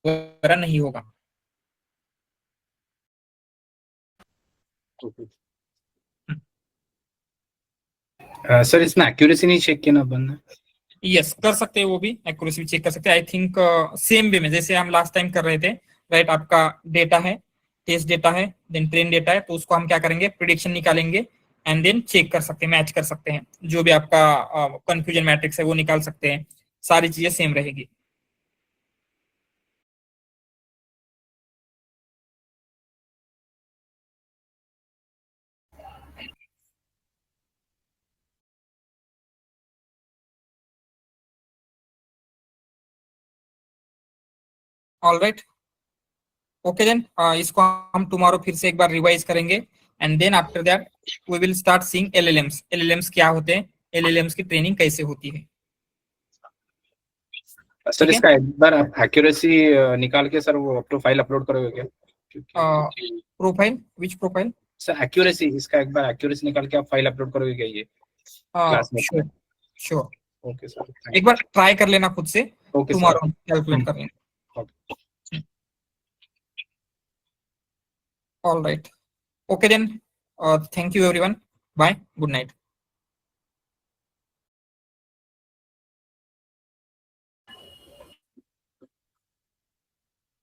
वगैरह नहीं होगा। सर इसमें एक्यूरेसी नहीं चेक किया ना बनना? यस, कर सकते हैं, वो भी एक्यूरेसी चेक कर सकते हैं। आई थिंक सेम वे में जैसे हम लास्ट टाइम कर रहे थे, राइट। आपका डेटा है, टेस्ट डेटा है, देन ट्रेन डेटा है, तो उसको हम क्या करेंगे, प्रिडिक्शन निकालेंगे एंड देन चेक कर सकते हैं, मैच कर सकते हैं, जो भी आपका कंफ्यूजन मैट्रिक्स है वो निकाल सकते हैं। सारी चीजें सेम रहेगी। ऑलराइट, ओके देन, इसको हम टुमारो फिर से एक बार रिवाइज करेंगे and then after that we will start seeing LLMs. LLMs क्या होते हैं, एलएलएम्स की ट्रेनिंग कैसे होती है। सर इसका एक बार आप एक्यूरेसी निकाल के सर वो अपलोड फाइल अपलोड करोगे क्या? Profile, which profile? Sir accuracy, इसका एक बार एक्यूरेसी निकाल के आप फाइल अपलोड करोगे क्या ये क्लास में? श्योर श्योर, ओके सर, एक बार ट्राई कर लेना खुद से, ओके टुमारो सर, कैलकुलेट कर लेना। All right, okay then, thank you everyone, bye, good night.